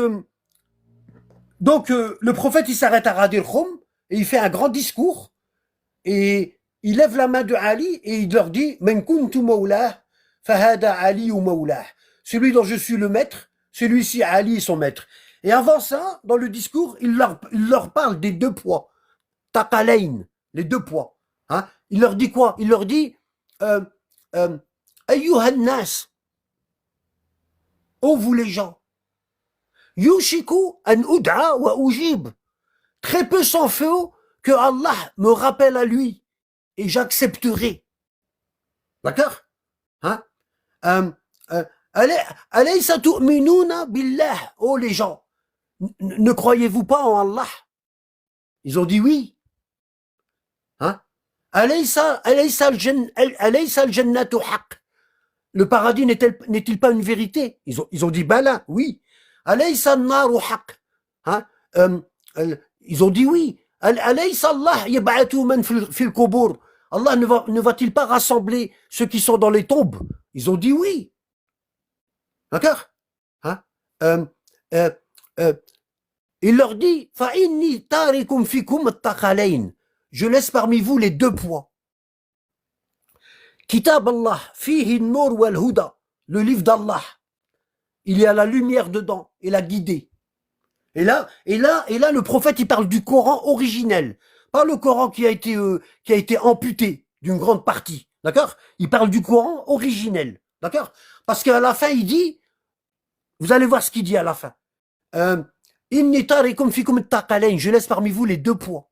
le prophète, il s'arrête à Ghadir Khoum et il fait un grand discours et il lève la main de Ali et il leur dit « Men kuntu mawlah, fahada Ali ou mawlah » Celui dont je suis le maître, celui-ci Ali est son maître. Et avant ça, dans le discours, il leur parle des deux poids. Taqalayn, les deux poids. Hein? Il leur dit quoi? Il leur dit Ayyuhan nas, ô vous les gens, Yushiku an ud'a wa ujib. Très peu s'en faut que Allah me rappelle à lui et j'accepterai. D'accord? Hein? Alaysa tu'minuna billah. Oh les gens, ne croyez-vous pas en Allah? Ils ont dit oui. Hein? Alaysa al-jannatu haqq. Le paradis n'est-il pas une vérité? Ils ont dit bala, oui. Alaysa an-naru haqq. Hein? Ils ont dit oui. Alaysa Allah yab'athu man fil qubur. Allah ne va-t-il pas rassembler ceux qui sont dans les tombes? Ils ont dit oui. D'accord? Hein? Il leur dit fa inni tarikum fikum at-taqalayn. Je laisse parmi vous les deux poids. Kitab Allah, fihi an-nur wal huda, le livre d'Allah. Il y a la lumière dedans et la guidée. Et là, le prophète, il parle du Coran originel, pas le Coran qui a été amputé d'une grande partie, d'accord? Il parle du Coran originel, d'accord? Parce qu'à la fin, il dit, vous allez voir ce qu'il dit à la fin. Inni tarikum fikum at-taqalayn, je laisse parmi vous les deux poids.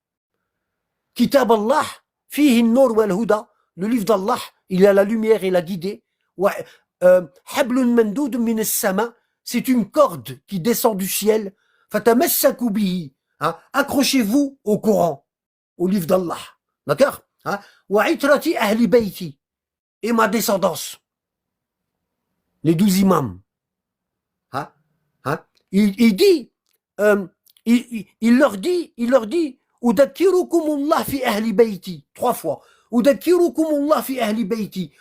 Kitab Allah, fihi an-nur wal huda, le livre d'Allah, il a la lumière et la guidée. Hablun mandoud min as-sama, c'est une corde qui descend du ciel. Fatamassaku bihi, accrochez-vous au Coran, au livre d'Allah. D'accord? Wa itrati ahli bayti, et ma descendance. Les 12 imams. Il dit, il leur dit, Udakkirukumullah fi ahli bayti, 3 fois. Udakkirukumullah fi ahli bayti.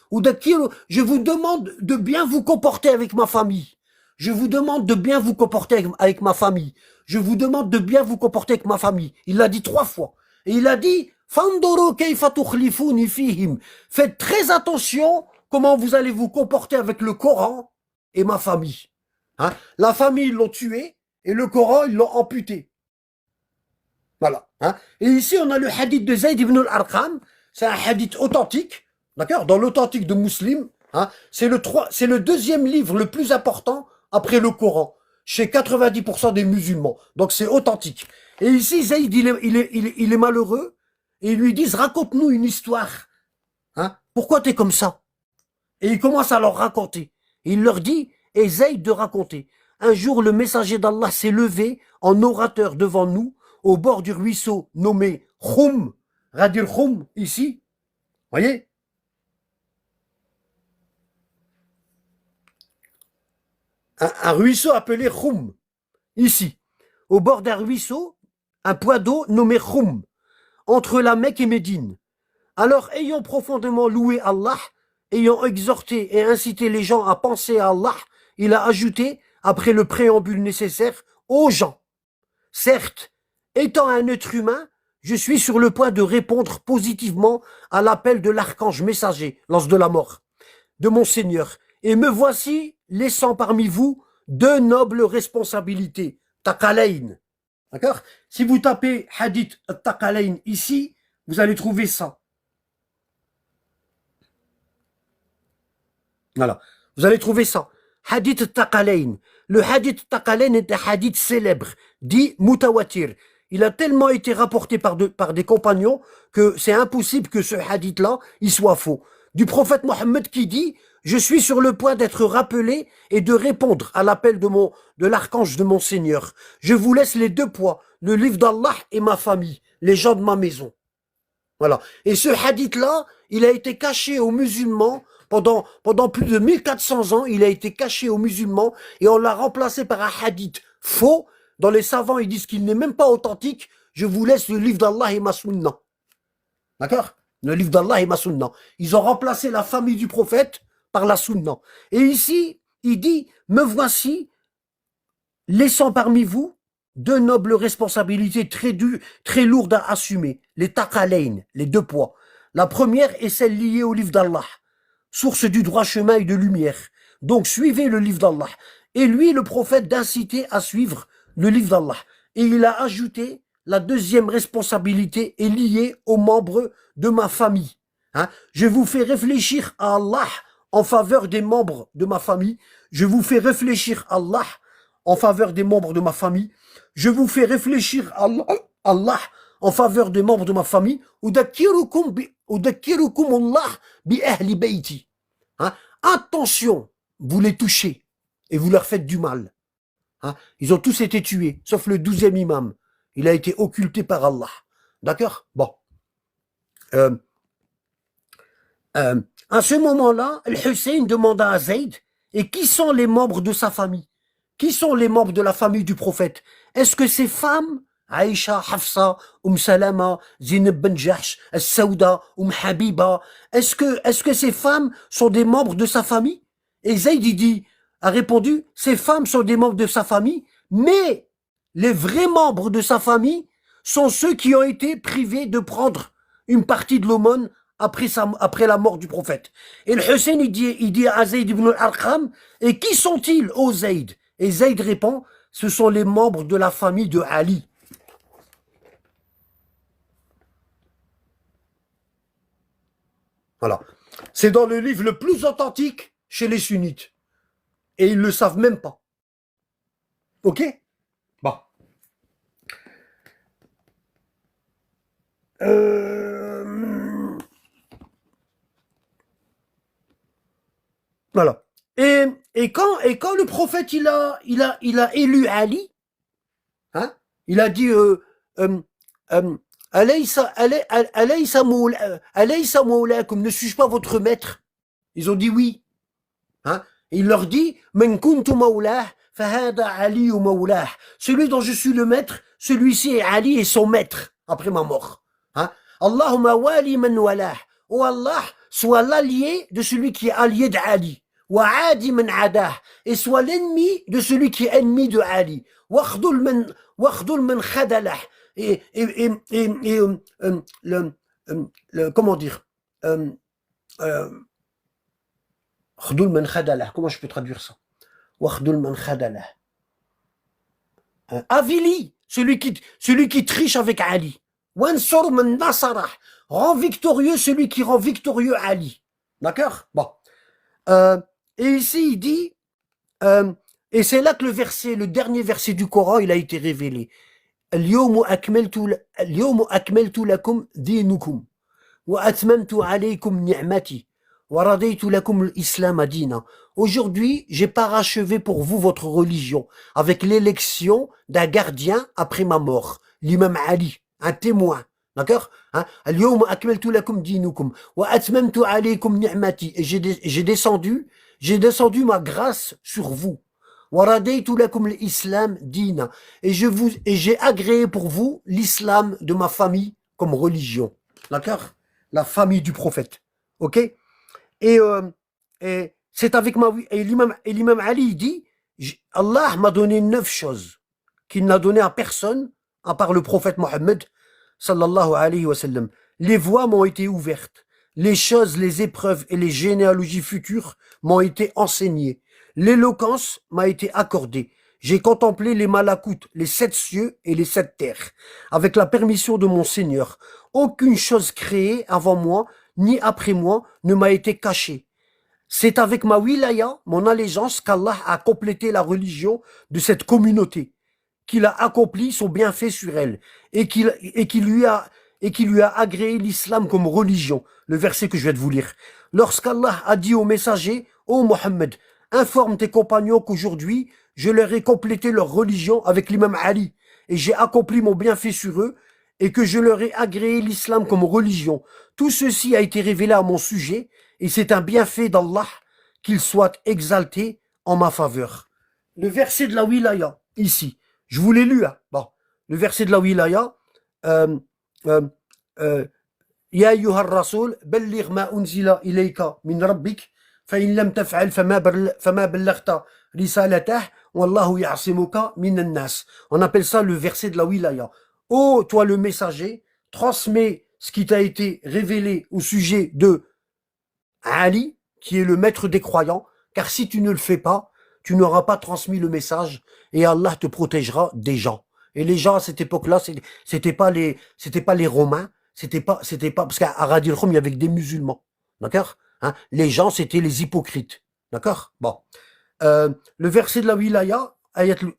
Je vous demande de bien vous comporter avec ma famille. Je vous demande de bien vous comporter avec ma famille. Je vous demande de bien vous comporter avec ma famille. Il l'a dit 3 fois. Et il a dit, Fandoro kayfa tukhlifuni fihim. Faites très attention comment vous allez vous comporter avec le Coran et ma famille. La famille, ils l'ont tué, et le Coran, ils l'ont amputé. Voilà. Et ici, on a le hadith de Zayd ibn al-Arqam. C'est un hadith authentique, d'accord, dans l'authentique de Muslim. C'est le deuxième livre le plus important après le Coran, chez 90% des musulmans. Donc c'est authentique. Et ici, Zayd, il est malheureux, et ils lui disent, raconte-nous une histoire. Pourquoi t'es comme ça? Et il commence à leur raconter. Et il leur dit, et Zayd de raconter. Un jour, le messager d'Allah s'est levé en orateur devant nous, au bord du ruisseau nommé Khoum. Radir Khoum, ici. Voyez? Un ruisseau appelé Khoum. Ici. Au bord d'un ruisseau, un point d'eau nommé Khoum. Entre la Mecque et Médine. Alors, ayant profondément loué Allah, ayant exhorté et incité les gens à penser à Allah, il a ajouté, après le préambule nécessaire, aux gens. Certes, étant un être humain, je suis sur le point de répondre positivement à l'appel de l'archange messager, l'ange de la mort, de mon Seigneur. Et me voici laissant parmi vous 2 nobles responsabilités. Taqalayn. D'accord? Si vous tapez hadith Taqalayn ici, vous allez trouver ça. Voilà. Vous allez trouver ça. Hadith Taqalayn. Le hadith Taqalayn est un hadith célèbre, dit Mutawatir. Il a tellement été rapporté par des compagnons que c'est impossible que ce hadith-là, il soit faux. Du prophète Mohammed qui dit, je suis sur le point d'être rappelé et de répondre à l'appel de l'archange de mon Seigneur. Je vous laisse les 2 poids, le livre d'Allah et ma famille, les gens de ma maison. Voilà. Et ce hadith-là, il a été caché aux musulmans pendant plus de 1400 ans, il a été caché aux musulmans et on l'a remplacé par un hadith faux. Dans les savants, ils disent qu'il n'est même pas authentique. Je vous laisse le livre d'Allah et ma sunna. D'accord? Le livre d'Allah et ma sunna. Ils ont remplacé la famille du prophète par la sunna. Et ici, il dit, me voici, laissant parmi vous 2 nobles responsabilités très lourdes à assumer. Les taqalayn, les 2 poids. La première est celle liée au livre d'Allah, source du droit chemin et de lumière. Donc suivez le livre d'Allah. Et lui, le prophète, d'inciter à suivre le livre d'Allah. Et il a ajouté, la deuxième responsabilité est liée aux membres de ma famille. Je vous fais réfléchir à Allah en faveur des membres de ma famille. Je vous fais réfléchir à Allah en faveur des membres de ma famille. Je vous fais réfléchir à Allah en faveur des membres de ma famille. Udakkirukum Allah bi ahli bayti. Attention, vous les touchez et vous leur faites du mal. Ils ont tous été tués, sauf le 12e imam. Il a été occulté par Allah. D'accord? Bon. À ce moment-là, Al-Hussein demanda à Zayd, et qui sont les membres de sa famille? Qui sont les membres de la famille du prophète? Est-ce que ces femmes, Aïcha, Hafsa, Salama, Zineb ben Jahsh, As-Saouda, Habiba, est-ce que ces femmes sont des membres de sa famille? Et Zayd a répondu, ces femmes sont des membres de sa famille, mais les vrais membres de sa famille sont ceux qui ont été privés de prendre une partie de l'aumône après la mort du prophète. Et le Hussein, il dit à Zayd ibn al-Arqam, et qui sont-ils, ô Zayd? Et Zayd répond, ce sont les membres de la famille de Ali. Voilà. C'est dans le livre le plus authentique chez les sunnites. Et ils ne le savent même pas. Ok? Voilà. Et quand le prophète il a élu Ali, hein, il a dit Alaysa mawlakum, ne suis-je pas votre maître? Ils ont dit oui. Hein. Et il leur dit Man kuntu mawlah, fahada Ali mawlah. Celui dont je suis le maître, celui-ci est Ali et son maître après ma mort. Hein. Allahumma wali man walah. Oh Allah, sois l'allié de celui qui est allié d'Ali. Wa adi man adah. Et sois l'ennemi de celui qui est ennemi de Ali. Wakhdul man khadalah. Comment dire Khdoul man khadalah. Comment je peux traduire ça? Wakhdul man khadalah. Avili, celui qui triche avec Ali. Wansur man nasarah. Rend victorieux celui qui rend victorieux Ali. D'accord? Bon. Et ici, il dit, et c'est là que le dernier verset du Coran, il a été révélé. اليوم أكملت لكم دينكم وأتممت عليكم نعمتي ورضيت لكم الإسلام دينا. Aujourd'hui, j'ai parachevé pour vous votre religion avec l'élection d'un gardien après ma mort, l'imam Ali, un témoin. D'accord? اليوم أكملت لكم دينكم وأتممت عليكم نعمتي. Et j'ai descendu ma grâce sur vous. وَرَضَيْتُ لَكُمْ الْإِسْلَامَ دِينًا. Et j'ai agréé pour vous l'islam de ma famille comme religion. D'accord? La famille du prophète. Ok? Et c'est avec et l'imam Ali dit, Allah m'a donné 9 choses qu'il n'a donné à personne à part le prophète Mohammed sallallahu alayhi wa sallam. Les voies m'ont été ouvertes. Les choses, les épreuves et les généalogies futures m'ont été enseignées. L'éloquence m'a été accordée. J'ai contemplé les malakoutes, les 7 cieux et les 7 terres, avec la permission de mon Seigneur. Aucune chose créée avant moi, ni après moi, ne m'a été cachée. C'est avec ma wilaya, mon allégeance, qu'Allah a complété la religion de cette communauté, qu'il a accompli son bienfait sur elle, et qu'il lui a agréé l'islam comme religion. Le verset que je vais vous lire. Lorsqu'Allah a dit au messager, ô Mohammed, informe tes compagnons qu'aujourd'hui, je leur ai complété leur religion avec l'imam Ali, et j'ai accompli mon bienfait sur eux, et que je leur ai agréé l'islam comme religion. Tout ceci a été révélé à mon sujet, et c'est un bienfait d'Allah qu'il soit exalté en ma faveur. Le verset de la wilaya, ici, je vous l'ai lu. Hein. Bon. Le verset de la wilaya, Ya ayyuha ar-rasoul, balligh ma unzila ilayka min rabbik, فإن لم تفعل فما بلغت رسالته والله يعصمك من الناس. On appelle ça le verset de la wilaya. Ô toi le messager, transmets ce qui t'a été révélé au sujet de Ali, qui est le maître des croyants, car si tu ne le fais pas, tu n'auras pas transmis le message et Allah te protégera des gens. Et les gens à cette époque-là, c'était pas les Romains, c'était pas parce qu'à Radir Khum, il y avait des musulmans. D'accord? Hein, les gens, c'était les hypocrites. D'accord? Bon. Le verset de la wilaya,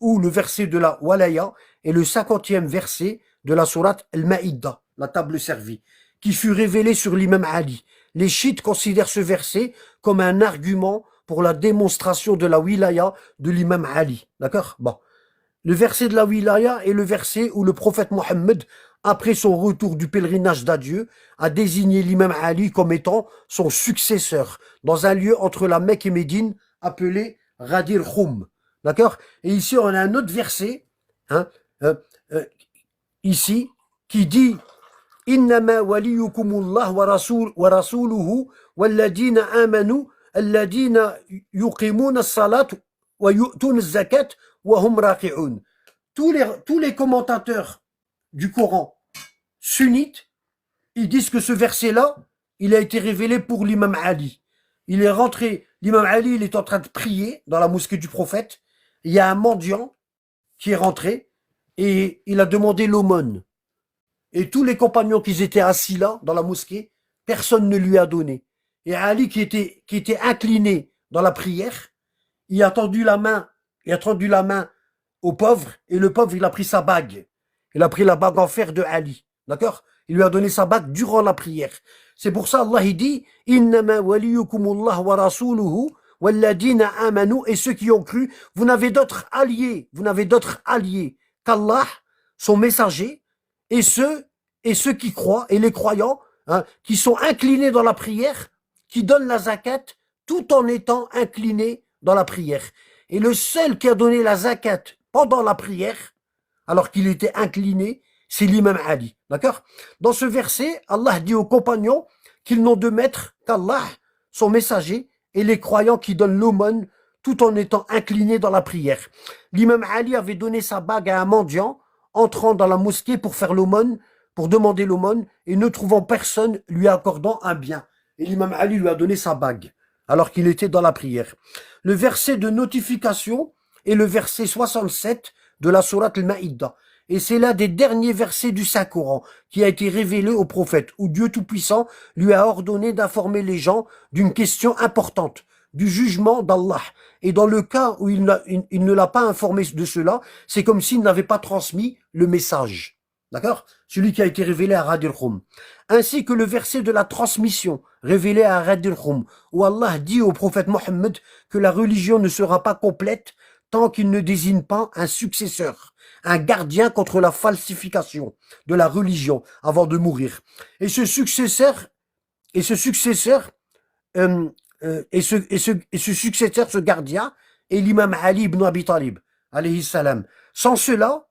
ou le verset de la walaya, est le 50e verset de la sourate Al-Ma'ida, la table servie, qui fut révélé sur l'imam Ali. Les chiites considèrent ce verset comme un argument pour la démonstration de la wilaya de l'imam Ali. D'accord? Bon. Le verset de la wilaya est le verset où le prophète Mohammed, après son retour du pèlerinage d'adieu, a désigné l'imam Ali comme étant son successeur dans un lieu entre la Mecque et Médine appelé Ghadir Khoum. D'accord? Et ici, on a un autre verset, hein, ici, qui dit Innama waliyukumullah wa rasuluhu walladina amanu alladina yuqimuna as-salat wa yu'tuna az-zakat wa hum raqi'un. Tous les commentateurs du Coran sunnites, ils disent que ce verset-là, il a été révélé pour l'imam Ali. Il est rentré, l'imam Ali, il est en train de prier dans la mosquée du prophète. Il y a un mendiant qui est rentré et il a demandé l'aumône. Et tous les compagnons qui étaient assis là, dans la mosquée, personne ne lui a donné. Et Ali, qui était incliné dans la prière, il a tendu la main au pauvre, et le pauvre, il a pris sa bague. Il a pris la bague en fer de Ali. D'accord? Il lui a donné sa bague durant la prière. C'est pour ça Allah il dit Innama waliyukumullah wa rasuluhu walladina amanu, et ceux qui ont cru, vous n'avez d'autres alliés qu'Allah, son messager, et ceux qui croient, et les croyants, hein, qui sont inclinés dans la prière, qui donnent la zakat tout en étant inclinés dans la prière. Et le seul qui a donné la zakat pendant la prière, alors qu'il était incliné, c'est l'imam Ali. D'accord? Dans ce verset, Allah dit aux compagnons qu'ils n'ont de maître qu'Allah, son messager, et les croyants qui donnent l'aumône tout en étant inclinés dans la prière. L'imam Ali avait donné sa bague à un mendiant entrant dans la mosquée pour faire l'aumône, pour demander l'aumône, et ne trouvant personne lui accordant un bien. Et l'imam Ali lui a donné sa bague, alors qu'il était dans la prière. Le verset de notification est le verset 67 de la sourate Al-Maïda. Et c'est l'un des derniers versets du Saint-Coran qui a été révélé au prophète, où Dieu Tout-Puissant lui a ordonné d'informer les gens d'une question importante, du jugement d'Allah. Et dans le cas où il ne l'a pas informé de cela, c'est comme s'il n'avait pas transmis le message. D'accord? Celui qui a été révélé à Ghadir Khoum. Ainsi que le verset de la transmission révélé à Ghadir Khoum, où Allah dit au prophète Mohammed que la religion ne sera pas complète tant qu'il ne désigne pas un successeur, un gardien contre la falsification de la religion avant de mourir. Et ce successeur, ce gardien, est l'imam Ali ibn Abi Talib, alayhi salam. Sans cela,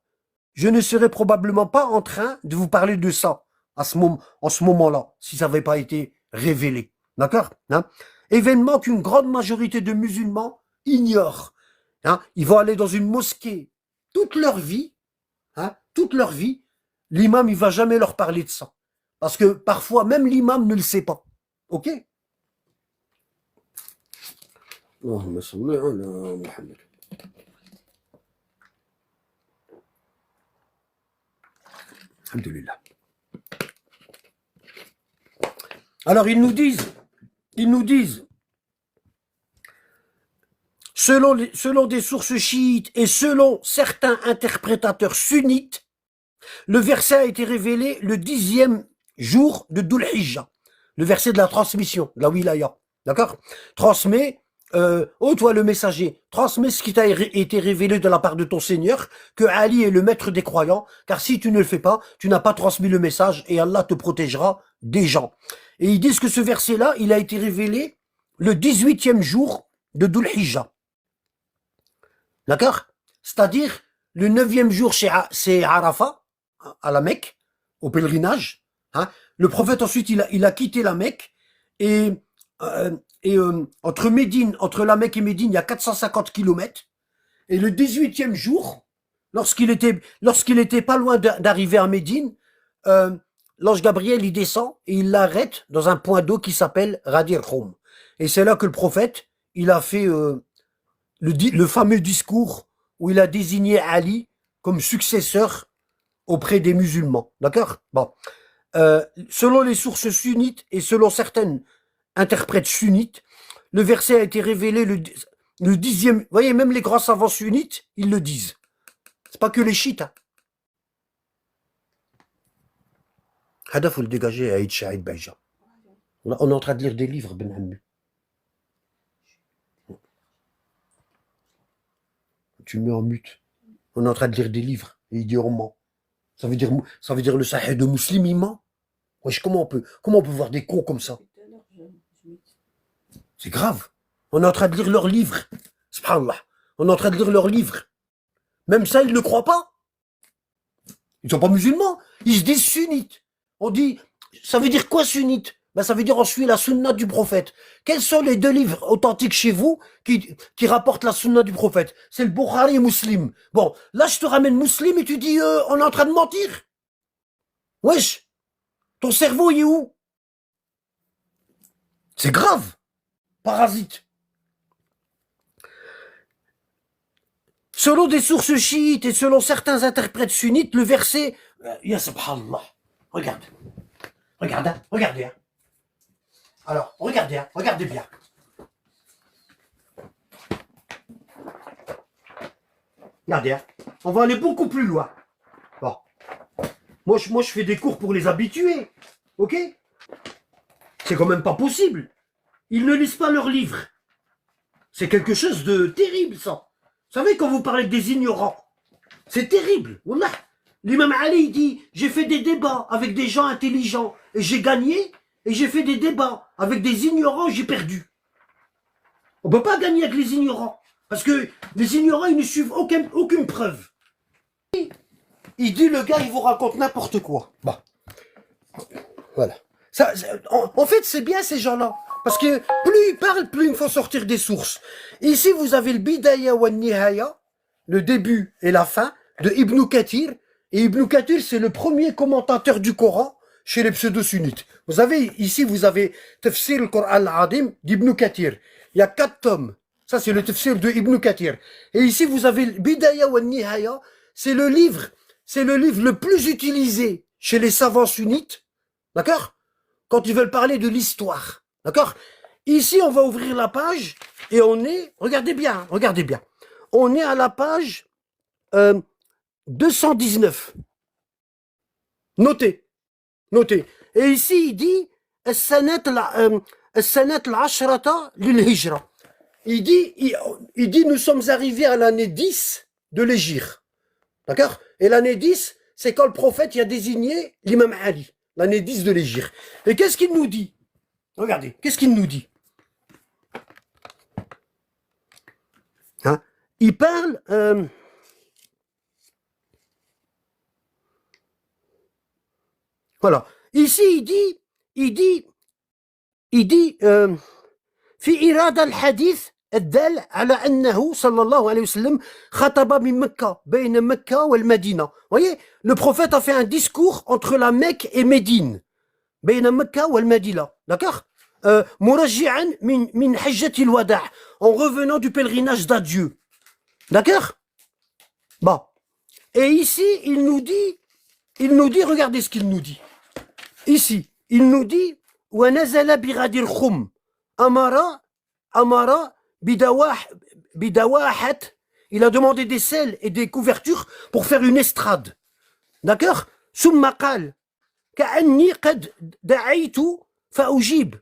je ne serais probablement pas en train de vous parler de ça en ce moment-là, si ça n'avait pas été révélé. D'accord, hein? Événement qu'une grande majorité de musulmans ignorent. Hein? Ils vont aller dans une mosquée toute leur vie, hein? Toute leur vie. L'imam, il va jamais leur parler de ça. Parce que parfois, même l'imam ne le sait pas. Ok? Allahumma salli ala Muhammad. Alhamdulillah. Alors ils nous disent, selon des sources chiites et selon certains interprétateurs sunnites, le verset a été révélé le 10e jour de Dhul Hijjah, le verset de la transmission, de la wilaya, d'accord? Transmet, toi le messager, transmets ce qui t'a été révélé de la part de ton Seigneur, que Ali est le maître des croyants, car si tu ne le fais pas, tu n'as pas transmis le message et Allah te protégera des gens. Et ils disent que ce verset-là, il a été révélé le 18e jour de Dhul Hijjah. D'accord? C'est-à-dire, le 9e jour, c'est Arafat, à la Mecque, au pèlerinage. Hein? Le prophète, ensuite, il a quitté la Mecque. Et entre la Mecque et Médine, il y a 450 kilomètres. Et le 18e jour, lorsqu'il était pas loin d'arriver à Médine, l'ange Gabriel, il descend et il l'arrête dans un point d'eau qui s'appelle Ghadir Khoum. Et c'est là que le prophète, il a fait le fameux discours où il a désigné Ali comme successeur auprès des musulmans. D'accord? Bon. Selon les sources sunnites et selon certaines interprètes sunnites, le verset a été révélé le 10e. Vous voyez, même les grands savants sunnites, ils le disent. C'est pas que les chiites. Hein. Hada, faut le dégager à Aïd Shahid Baïja. On est en train de lire des livres, Ben Hammu. Tu le mets en mute. On est en train de lire des livres. Et il dit on ment. Ça veut dire le Sahih de Muslim, il ment. Wesh, comment on peut voir des cons comme ça? C'est grave. On est en train de lire leurs livres. Subhanallah. On est en train de lire leurs livres. Même ça, ils ne croient pas. Ils sont pas musulmans. Ils se disent sunnites. On dit, ça veut dire quoi sunnite? Ben, ça veut dire on suit la sunna du prophète. Quels sont les deux livres authentiques chez vous qui rapportent la sunna du prophète? C'est le Bukhari et Muslim. Bon, là je te ramène Muslim et tu dis on est en train de mentir. Wesh, ton cerveau il est où? C'est grave. Parasite. Selon des sources chiites et selon certains interprètes sunnites, le verset, ya subhanallah. Regarde. Regardez. Hein. Alors, regardez bien. Regardez, hein. On va aller beaucoup plus loin. Bon. Moi, je fais des cours pour les habitués. Ok? C'est quand même pas possible. Ils ne lisent pas leurs livres. C'est quelque chose de terrible, ça. Vous savez, quand vous parlez des ignorants, c'est terrible. Wallah. L'imam Ali il dit, j'ai fait des débats avec des gens intelligents et j'ai gagné, et j'ai fait des débats avec des ignorants et j'ai perdu. On peut pas gagner avec les ignorants, parce que les ignorants, ils ne suivent aucune preuve. Il dit, le gars, il vous raconte n'importe quoi. Bon. Voilà. Ça, en fait, c'est bien ces gens-là. Parce que plus ils parlent, plus il faut sortir des sources. Ici, vous avez le Bidaya wa Nihaya, le début et la fin, de Ibn Kathir. Et Ibn Kathir, c'est le premier commentateur du Coran chez les pseudo-sunnites. Vous avez, ici, vous avez Tafsir al-Qur'an al-Adim d'Ibn Kathir. Il y a 4 tomes. Ça, c'est le Tafsir de Ibn Kathir. Et ici, vous avez le Bidaya wa Nihaya. C'est le livre le plus utilisé chez les savants sunnites. D'accord? Quand ils veulent parler de l'histoire. D'accord? Ici, on va ouvrir la page et on est, regardez bien. On est à la page 219. Notez. Et ici, il dit السنة العشرة للهجرة. Il dit, nous sommes arrivés à l'année 10 de l'Hégire. D'accord? Et l'année 10, c'est quand le prophète y a désigné l'imam Ali. L'année 10 de l'Hégire. Et qu'est-ce qu'il nous dit? Regardez, qu'est-ce qu'il nous dit? Hein? Il parle... voilà. Ici, il dit في إرادة الحديث الدال على أنه صلى الله عليه وسلم خطب من مكة بين مكة والمدينة. Vous voyez, le prophète a fait un discours entre la Mecque et Médine. بين مكة والمدينة. D'accord? مرجعا من حجة الوداع. En revenant du pèlerinage d'adieu. D'accord? Bon. Et ici, il nous dit, regardez ce qu'il nous dit. Ici, il nous dit ونزل بغد الخم أمر بدواحة. Il a demandé des selles et des couvertures pour faire une estrade. D'accord? ثم قال كأني قد دعيت فأجيب.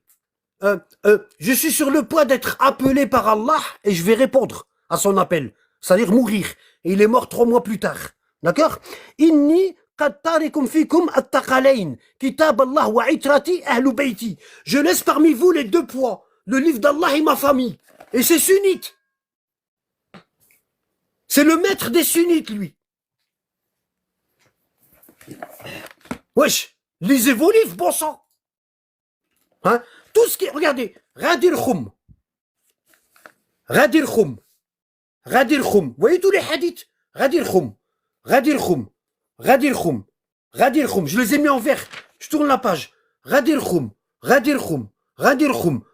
Je suis sur le point d'être appelé par Allah et je vais répondre à son appel, c'est-à-dire mourir. Et il est mort 3 mois plus tard. D'accord? Inni قد تاركم فيكم الثقلين كتاب الله وعترتي أهل بيتي. Je laisse parmi vous les 2 poids, le livre d'Allah et ma famille. Et c'est sunnite. C'est le maître des sunnites, lui. Wesh, lisez vos livres, bon sang. Hein? Tout ce qui... Regardez, Radir Khoum. Vous voyez tous les hadiths? Radir Khoum. Je les ai mis en vert. Je tourne la page. Radir Khoum. Regardez. Radir Khoum.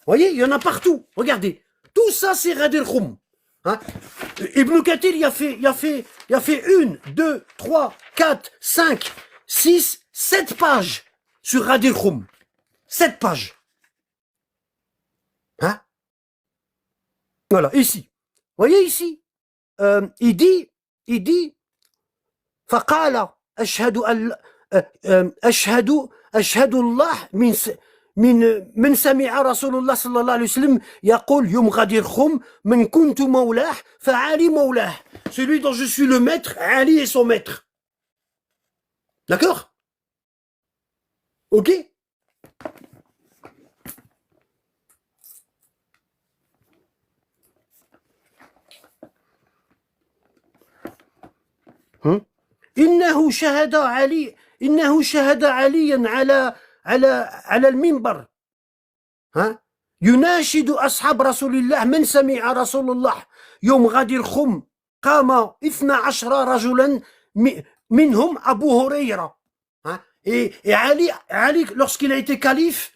Vous voyez, il y en a partout. Regardez. Tout ça, c'est Radir Khoum. Hein? Ibn Kathir, il a fait 1, 2, 3, 4, 5, 6, 7 pages sur Radir Khoum. 7 pages. Hein? Voilà, ici. Vous voyez ici? Il dit, فقال أشهد الله من سمع رسول الله صلى الله عليه وسلم يقول يوم غدير خم من كنت مولاه فعلي مولاه. Celui dont je suis le maître, Ali est son maître. D'accord? Ok? إنه شهد عليا على المنبر يناشد أصحاب رسول الله من سمع رسول الله يوم غدير خم قام 12 رجلا منهم أبو هريرة. Et Ali, lorsqu'il a été calife,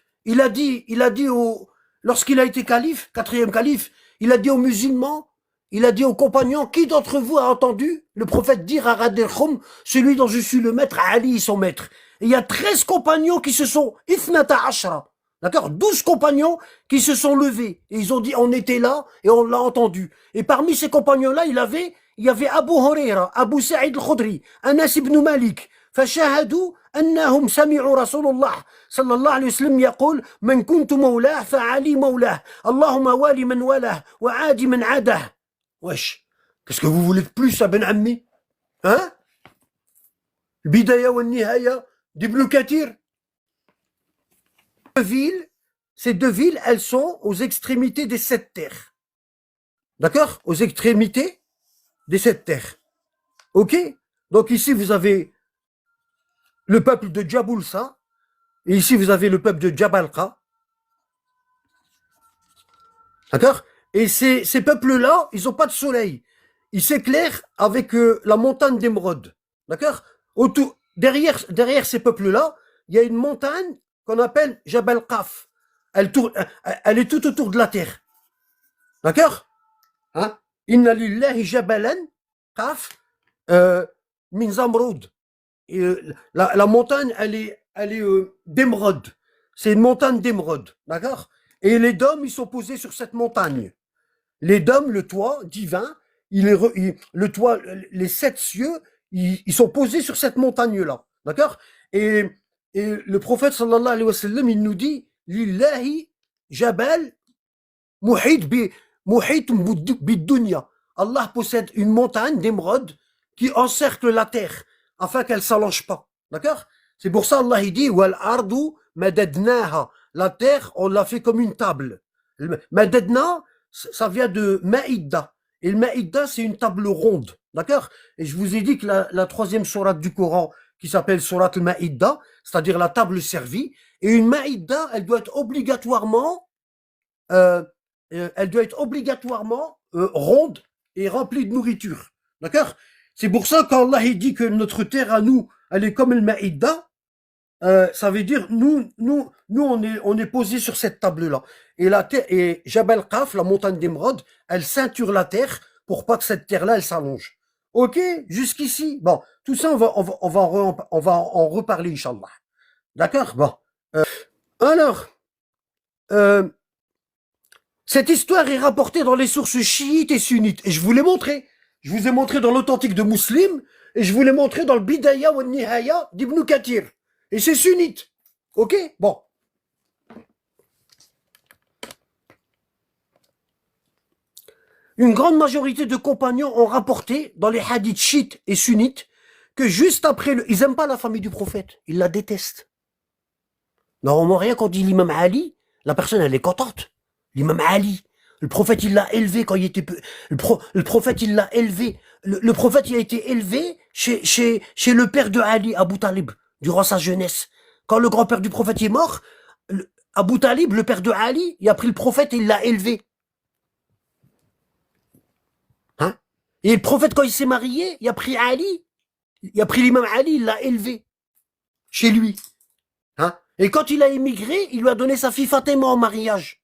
lorsqu'il a été calife, 4e calife, il a dit aux musulmans, il a dit aux compagnons, qui d'entre vous a entendu le prophète dire à Radir Khoum, celui dont je suis le maître, Ali est son maître. Et il y a 13 compagnons qui se sont Ithnata Ashra. D'accord? 12 compagnons qui se sont levés. Et ils ont dit, on était là et on l'a entendu. Et parmi ces compagnons-là, il y avait Abu Huraira, Abu Sa'id al-Khudri, Anas ibn Malik. فشاهدوا أنهم سمعوا رسول الله صلى الله عليه وسلم يقول من كنت مولاه فعلي مولاه اللهم والي من والاه وعادي من عاده. Wesh, qu'est-ce que vous voulez de plus, Ben Ammi? Hein? Bidaya wa Nihaya d'Ibn Kathir. Ces deux villes, elles sont aux extrémités des 7 terres. D'accord? Aux extrémités des 7 terres. Ok? Donc ici, vous avez le peuple de Jaboulsa, et ici, vous avez le peuple de Jabalqa. D'accord? Et ces peuples-là, ils n'ont pas de soleil. Ils s'éclairent avec la montagne d'Émeraude. D'accord? Derrière ces peuples-là, il y a une montagne qu'on appelle Jabal Qaf. Elle est tout autour de la terre. D'accord? Hein? Inna lillahi jabalan Qaf min Zamroud. La montagne, elle est d'émeraude. C'est une montagne d'émeraude. D'accord? Et les dômes, ils sont posés sur cette montagne. Les dômes, le toit divin, le toit, les 7 cieux, ils sont posés sur cette montagne-là. D'accord? Et le prophète sallallahu alayhi wa sallam, il nous dit Lillahi jabal muhit bid-dunya. Allah possède une montagne d'émeraude qui encercle la terre afin qu'elle ne s'allonge pas. D'accord? C'est pour ça Allah il dit Wal ardu madadnaha. La terre, on l'a fait comme une table. Madadna, ça vient de Maïda. Et le Maïda, c'est une table ronde. D'accord? Et je vous ai dit que la troisième sourate du Coran, qui s'appelle sourate al-Maïda, c'est-à-dire la table servie, et une Maïda, elle doit être obligatoirement ronde et remplie de nourriture. D'accord? C'est pour ça qu'Allah il dit que notre terre à nous, elle est comme le Maïda. Ça veut dire nous on est posé sur cette table-là. Et Jabal Qaf, la montagne d'Émeraude, elle ceinture la terre pour pas que cette terre-là elle s'allonge. Ok, jusqu'ici. Bon, tout ça on va en reparler Inch'Allah. D'accord. Bon. Alors, cette histoire est rapportée dans les sources chiites et sunnites. Et je vous l'ai montré. Je vous ai montré dans l'authentique de Muslim et je vous l'ai montré dans le Bidaya wa Nihaya d'Ibn Kathir. Et c'est sunnite. Ok? Bon. Une grande majorité de compagnons ont rapporté dans les hadiths chiites et sunnites que juste après ils aiment pas la famille du prophète. Ils la détestent. Normalement, rien quand on dit l'imam Ali, la personne elle est contente. L'imam Ali. Le prophète, il l'a élevé quand il était peu. Le prophète, il l'a élevé. Le prophète, il a été élevé chez le père de Ali, Abu Talib, durant sa jeunesse. Quand le grand-père du prophète est mort, Abu Talib, le père de Ali, il a pris le prophète et il l'a élevé. Hein? Et le prophète, quand il s'est marié, il a pris Ali, il a pris l'imam Ali, il l'a élevé. Chez lui. Hein? Et quand il a émigré, il lui a donné sa fille Fatima en mariage.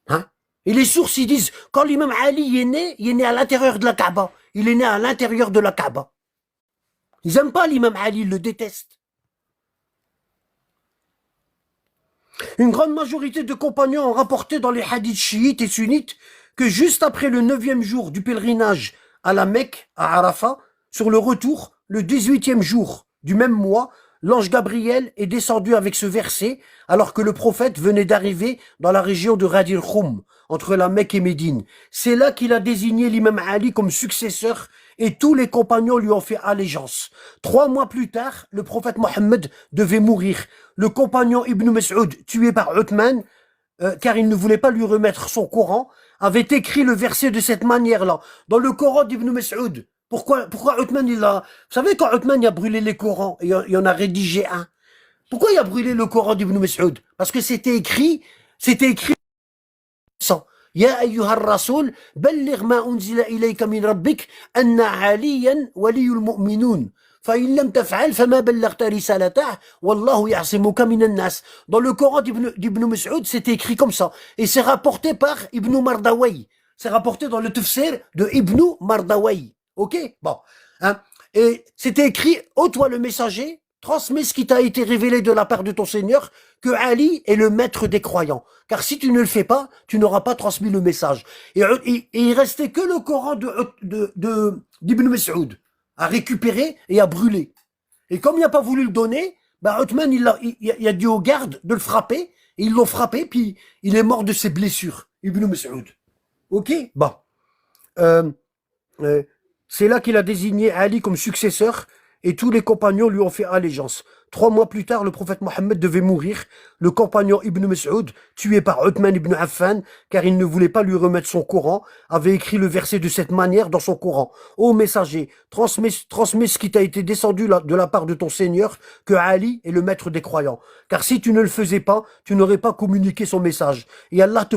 Hein? Et les sources, ils disent, quand l'imam Ali est né, il est né à l'intérieur de la Kaaba. Il est né à l'intérieur de la Kaaba. Ils n'aiment pas l'imam Ali, ils le détestent. Une grande majorité de compagnons ont rapporté dans les hadiths chiites et sunnites que juste après le 9e jour du pèlerinage à la Mecque, à Arafat, sur le retour, le 18e jour du même mois, l'ange Gabriel est descendu avec ce verset alors que le prophète venait d'arriver dans la région de Ghadir Khoum, entre la Mecque et Médine. C'est là qu'il a désigné l'imam Ali comme successeur et tous les compagnons lui ont fait allégeance. 3 mois plus tard, le prophète Mohammed devait mourir. Le compagnon Ibn Mas'ud, tué par Uthman, car il ne voulait pas lui remettre son Coran, avait écrit le verset de cette manière-là. Dans le Coran d'Ibn Mas'ud, pourquoi Uthman il a... Vous savez quand Uthman il a brûlé les Corans, il en a rédigé un. Pourquoi il a brûlé le Coran d'Ibn Mas'ud? Parce que c'était écrit ça. Ya ayyuha ar-rasul, balligh ma unzila ilayka min rabbik anna aliyan waliyul mu'minun. فإن لم تفعل فما بلغت رسالته والله يعصمك من الناس. Dans le Coran d'Ibn Mas'ud, c'est écrit comme ça. Et c'est rapporté par Ibn Mardawai. C'est rapporté dans le tafsir de Ibn Mardawai. Ok? Bon. Hein? Et c'était écrit, ô toi le messager, transmets ce qui t'a été révélé de la part de ton Seigneur, que Ali est le maître des croyants. Car si tu ne le fais pas, tu n'auras pas transmis le message. Et il restait que le Coran d'Ibn Mas'ud à récupérer et à brûler. Et comme il n'a pas voulu le donner, bah Othman, il a dit aux gardes de le frapper, et ils l'ont frappé, puis il est mort de ses blessures, Ibn Mas'ud. Ok. Bon. Euh, euh, c'est là qu'il a désigné Ali comme successeur et tous les compagnons lui ont fait allégeance. 3 mois plus tard, le prophète Mohammed devait mourir. Le compagnon Ibn Mas'ud, tué par Uthman ibn Affan, car il ne voulait pas lui remettre son Coran, avait écrit le verset de cette manière dans son Coran. Ô messager, transmets ce qui t'a été descendu de la part de ton Seigneur, que Ali est le maître des croyants. Car si tu ne le faisais pas, tu n'aurais pas communiqué son message. Et Allah te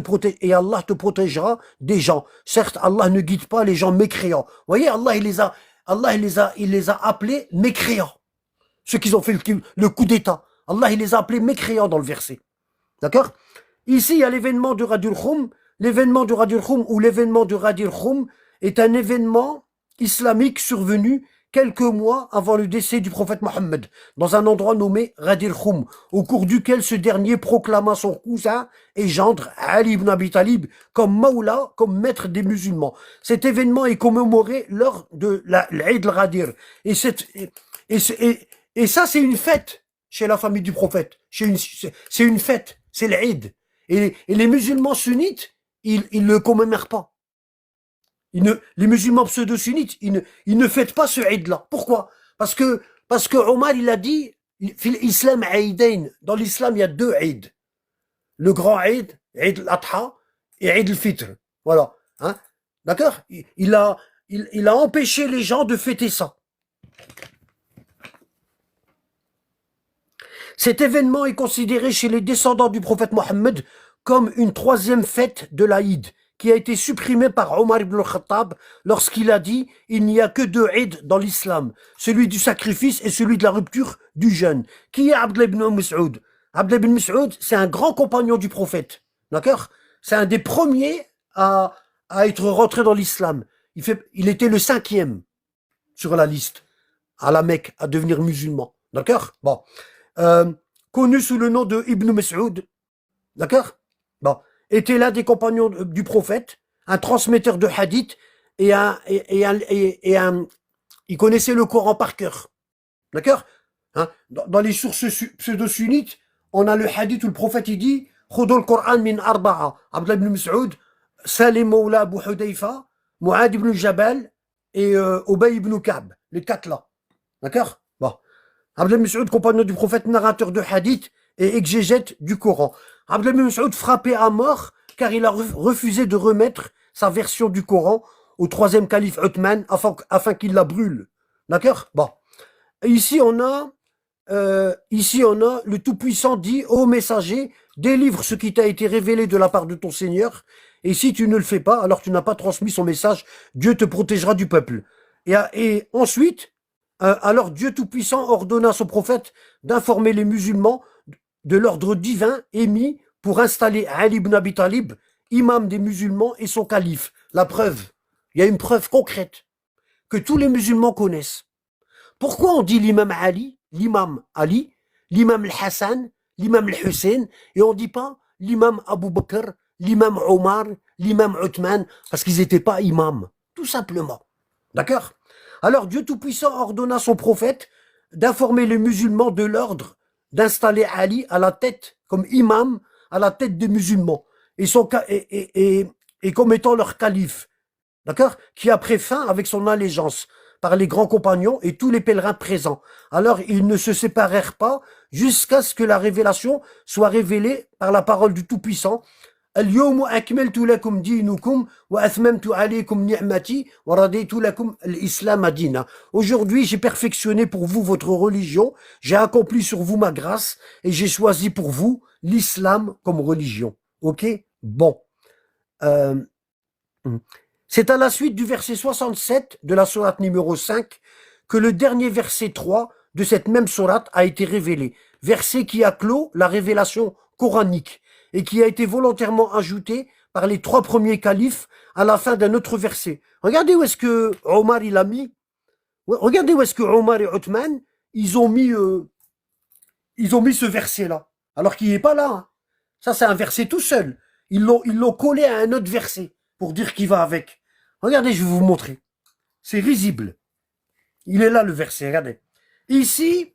protégera des gens. Certes, Allah ne guide pas les gens mécréants. Vous voyez, il les a appelés mécréants. Ceux qui ont fait le coup d'État. Allah, il les a appelés mécréants dans le verset. D'accord? Ici, il y a l'événement de Ghadir Khoum. L'événement de Ghadir Khoum ou l'événement de Ghadir Khoum est un événement islamique survenu quelques mois avant le décès du prophète Mohammed, dans un endroit nommé Ghadir Khoum, au cours duquel ce dernier proclama son cousin et gendre, Ali ibn Abi Talib, comme Maoula, comme maître des musulmans. Cet événement est commémoré lors de l'Aïd al-Ghadir. Et ça, c'est une fête chez la famille du prophète. C'est une fête, c'est l'Aïd. Et les musulmans sunnites, ils ne le commémorent pas. Les musulmans pseudo-sunnites, ils ne fêtent pas ce Aïd-là. Pourquoi? Parce que Omar, il a dit, l'islam Aïdain. Dans l'islam, il y a 2 Aïd. Le grand Aïd, Aïd al-Adha et Aïd al-Fitr. Voilà. Hein? D'accord? Il a empêché les gens de fêter ça. Cet événement est considéré chez les descendants du prophète Mohammed comme une 3e fête de l'Aïd, qui a été supprimée par Omar ibn al-Khattab lorsqu'il a dit « Il n'y a que 2 Aïd dans l'islam, celui du sacrifice et celui de la rupture du jeûne ». Qui est Abdullah ibn Mas'ud? Abdullah ibn Mas'ud, c'est un grand compagnon du prophète. D'accord? C'est un des premiers à être rentré dans l'islam. Il était le 5e sur la liste, à la Mecque, à devenir musulman. D'accord? Bon. Connu sous le nom de Ibn Mas'ud, d'accord? Bon, était l'un des compagnons du prophète, un transmetteur de hadith il connaissait le Coran par cœur, d'accord? Hein? Dans les sources pseudo-sunnites, on a le hadith où le prophète il dit Khudul Qur'an min arba'a, Abdullah ibn Mas'ud, Salim Mawla Abu Hudayfa, Mu'ad ibn Jabal et Ubay ibn Ka'b, les 4 là, d'accord? Bon. Abdullah ibn Mas'ud, compagnon du prophète, narrateur de hadith et exégète du Coran. Abdullah ibn Mas'ud frappé à mort car il a refusé de remettre sa version du Coran au 3e calife Uthman afin qu'il la brûle. D'accord? Bon. Ici on a le Tout-Puissant dit, ô messager, délivre ce qui t'a été révélé de la part de ton Seigneur, et si tu ne le fais pas, alors tu n'as pas transmis son message, Dieu te protégera du peuple. Et ensuite, alors Dieu Tout-Puissant ordonna à son prophète d'informer les musulmans de l'ordre divin émis pour installer Ali ibn Abi Talib, imam des musulmans et son calife. La preuve, il y a une preuve concrète que tous les musulmans connaissent. Pourquoi on dit l'imam Ali, l'imam al-Hassan, l'imam al-Hussein, et on ne dit pas l'imam Abu Bakr, l'imam Omar, l'imam Uthman, parce qu'ils n'étaient pas imams, tout simplement. D'accord? Alors Dieu Tout-Puissant ordonna à son prophète d'informer les musulmans de l'ordre d'installer Ali à la tête, comme imam, à la tête des musulmans, et comme étant leur calife, d'accord, qui a pris fin avec son allégeance par les grands compagnons et tous les pèlerins présents. Alors ils ne se séparèrent pas jusqu'à ce que la révélation soit révélée par la parole du Tout-Puissant. اليوم أكملت لكم دينكم وأتممت عليكم نعمتي ورضيت لكم الإسلام دينا. Aujourd'hui, j'ai perfectionné pour vous votre religion, j'ai accompli sur vous ma grâce et j'ai choisi pour vous l'islam comme religion. Ok? Bon. C'est à la suite du verset 67 de la sourate numéro 5 que le dernier verset 3 de cette même sourate a été révélé. Verset qui a clos la révélation coranique et qui a été volontairement ajouté par les 3 premiers califes à la fin d'un autre verset. Regardez où est-ce que Omar il a mis. Regardez où est-ce que Omar et Othman, ils ont mis ils ont mis ce verset-là, alors qu'il n'est pas là. Hein. Ça, c'est un verset tout seul. Ils l'ont collé à un autre verset pour dire qu'il va avec. Regardez, je vais vous montrer. C'est risible. Il est là, le verset, regardez. Ici,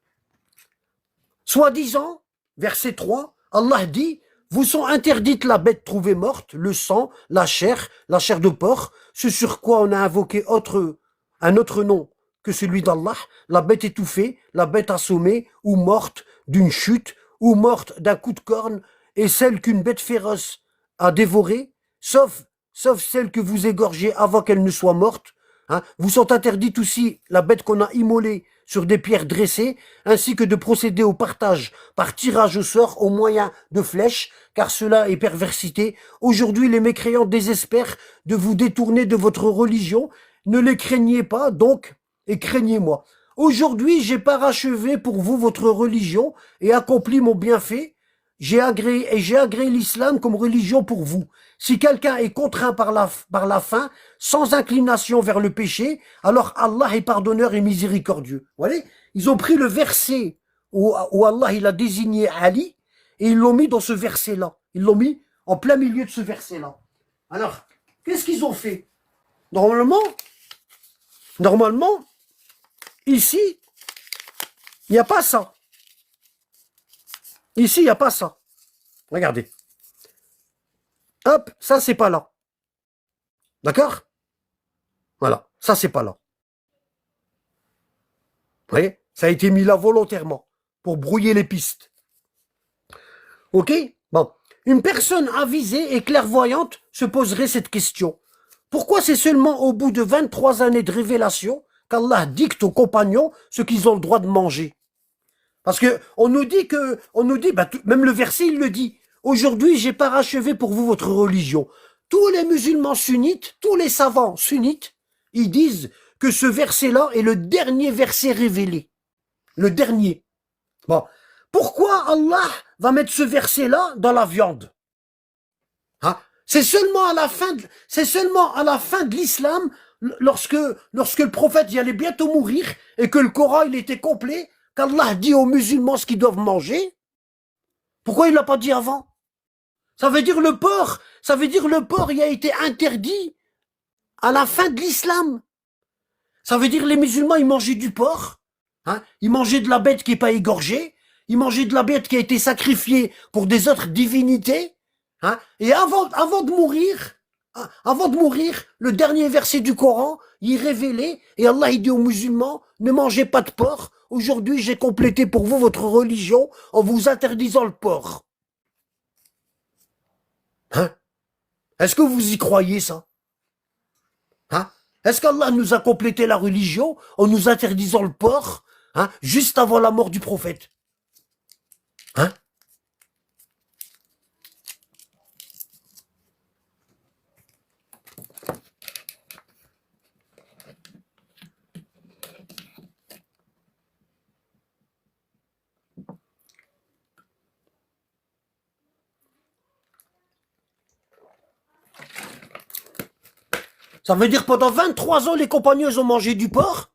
soi-disant, verset 3, Allah dit, vous sont interdites la bête trouvée morte, le sang, la chair de porc, ce sur quoi on a invoqué un autre nom que celui d'Allah, la bête étouffée, la bête assommée ou morte d'une chute, ou morte d'un coup de corne, et celle qu'une bête féroce a dévorée, sauf celle que vous égorgez avant qu'elle ne soit morte. Hein. Vous sont interdites aussi la bête qu'on a immolée sur des pierres dressées, ainsi que de procéder au partage par tirage au sort au moyen de flèches, car cela est perversité. Aujourd'hui, les mécréants désespèrent de vous détourner de votre religion. Ne les craignez pas, donc, et craignez-moi. Aujourd'hui, j'ai parachevé pour vous votre religion et accompli mon bienfait. J'ai agréé l'islam comme religion pour vous. Si quelqu'un est contraint par la faim, sans inclination vers le péché, alors Allah est pardonneur et miséricordieux. Vous voyez, ils ont pris le verset où Allah il a désigné Ali et ils l'ont mis dans ce verset-là. Ils l'ont mis en plein milieu de ce verset-là. Alors, qu'est-ce qu'ils ont fait? Normalement, ici, il n'y a pas ça. Ici, il n'y a pas ça. Regardez. Hop, ça, c'est pas là. D'accord? Voilà, ça, c'est pas là. Vous voyez? Ça a été mis là volontairement pour brouiller les pistes. Ok? Bon. Une personne avisée et clairvoyante se poserait cette question. Pourquoi c'est seulement au bout de 23 années de révélation qu'Allah dicte aux compagnons ce qu'ils ont le droit de manger? Parce que on nous dit, même le verset, il le dit. Aujourd'hui, j'ai parachevé pour vous votre religion. Tous les musulmans sunnites, tous les savants sunnites, ils disent que ce verset-là est le dernier verset révélé. Le dernier. Bon. Pourquoi Allah va mettre ce verset-là dans la viande? Hein? C'est seulement à la fin de l'islam, lorsque le prophète y allait bientôt mourir et que le Coran il était complet, qu'Allah dit aux musulmans ce qu'ils doivent manger. Pourquoi il l'a pas dit avant? Ça veut dire le porc, il a été interdit à la fin de l'islam. Ça veut dire les musulmans, ils mangeaient du porc, hein? Ils mangeaient de la bête qui n'est pas égorgée, ils mangeaient de la bête qui a été sacrifiée pour des autres divinités, hein? Et avant de mourir, le dernier verset du Coran, il est révélé, et Allah il dit aux musulmans, ne mangez pas de porc, aujourd'hui j'ai complété pour vous votre religion en vous interdisant le porc. Hein? Est-ce que vous y croyez ça? Hein? Est-ce qu'Allah nous a complété la religion en nous interdisant le porc, hein, juste avant la mort du prophète? Hein? Ça veut dire pendant 23 ans, les compagnons, ils ont mangé du porc.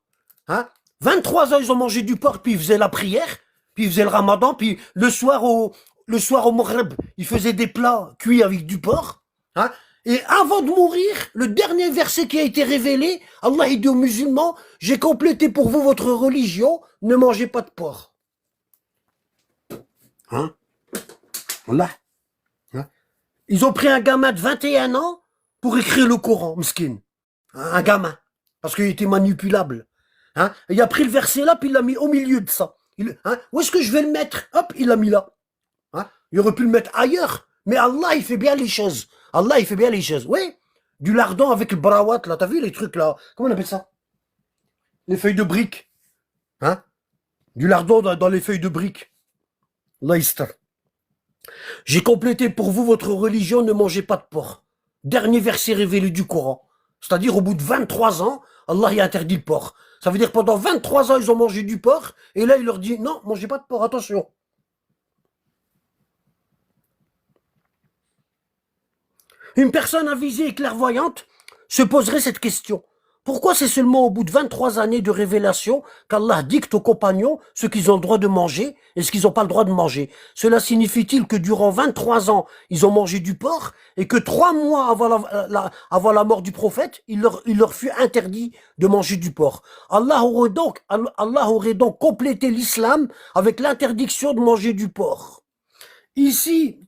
Hein? 23 ans, ils ont mangé du porc, puis ils faisaient la prière, puis ils faisaient le ramadan, puis le soir au Maghreb, ils faisaient des plats cuits avec du porc. Hein? Et avant de mourir, le dernier verset qui a été révélé, Allah il dit aux musulmans, j'ai complété pour vous votre religion, ne mangez pas de porc. Hein? Allah. Hein? Ils ont pris un gamin de 21 ans pour écrire le Coran, mesquine. Un gamin. Parce qu'il était manipulable. Hein? Il a pris le verset là, puis il l'a mis au milieu de ça. Où est-ce que je vais le mettre? Hop, il l'a mis là. Hein? Il aurait pu le mettre ailleurs. Mais Allah, il fait bien les choses. Allah, il fait bien les choses. Oui. Du lardon avec le brawat, là. T'as vu les trucs là? Comment on appelle ça? Les feuilles de briques. Hein? Du lardon dans les feuilles de briques. Leicester. J'ai complété pour vous votre religion, ne mangez pas de porc. Dernier verset révélé du Coran. C'est-à-dire, au bout de 23 ans, Allah y a interdit le porc. Ça veut dire pendant 23 ans, ils ont mangé du porc, et là, il leur dit, non, mangez pas de porc, attention. Une personne avisée et clairvoyante se poserait cette question. Pourquoi c'est seulement au bout de 23 années de révélation qu'Allah dicte aux compagnons ce qu'ils ont le droit de manger et ce qu'ils n'ont pas le droit de manger? Cela signifie-t-il que durant 23 ans, ils ont mangé du porc et que 3 mois avant avant la mort du prophète, il leur fut interdit de manger du porc? Allah aurait donc complété l'islam avec l'interdiction de manger du porc. Ici,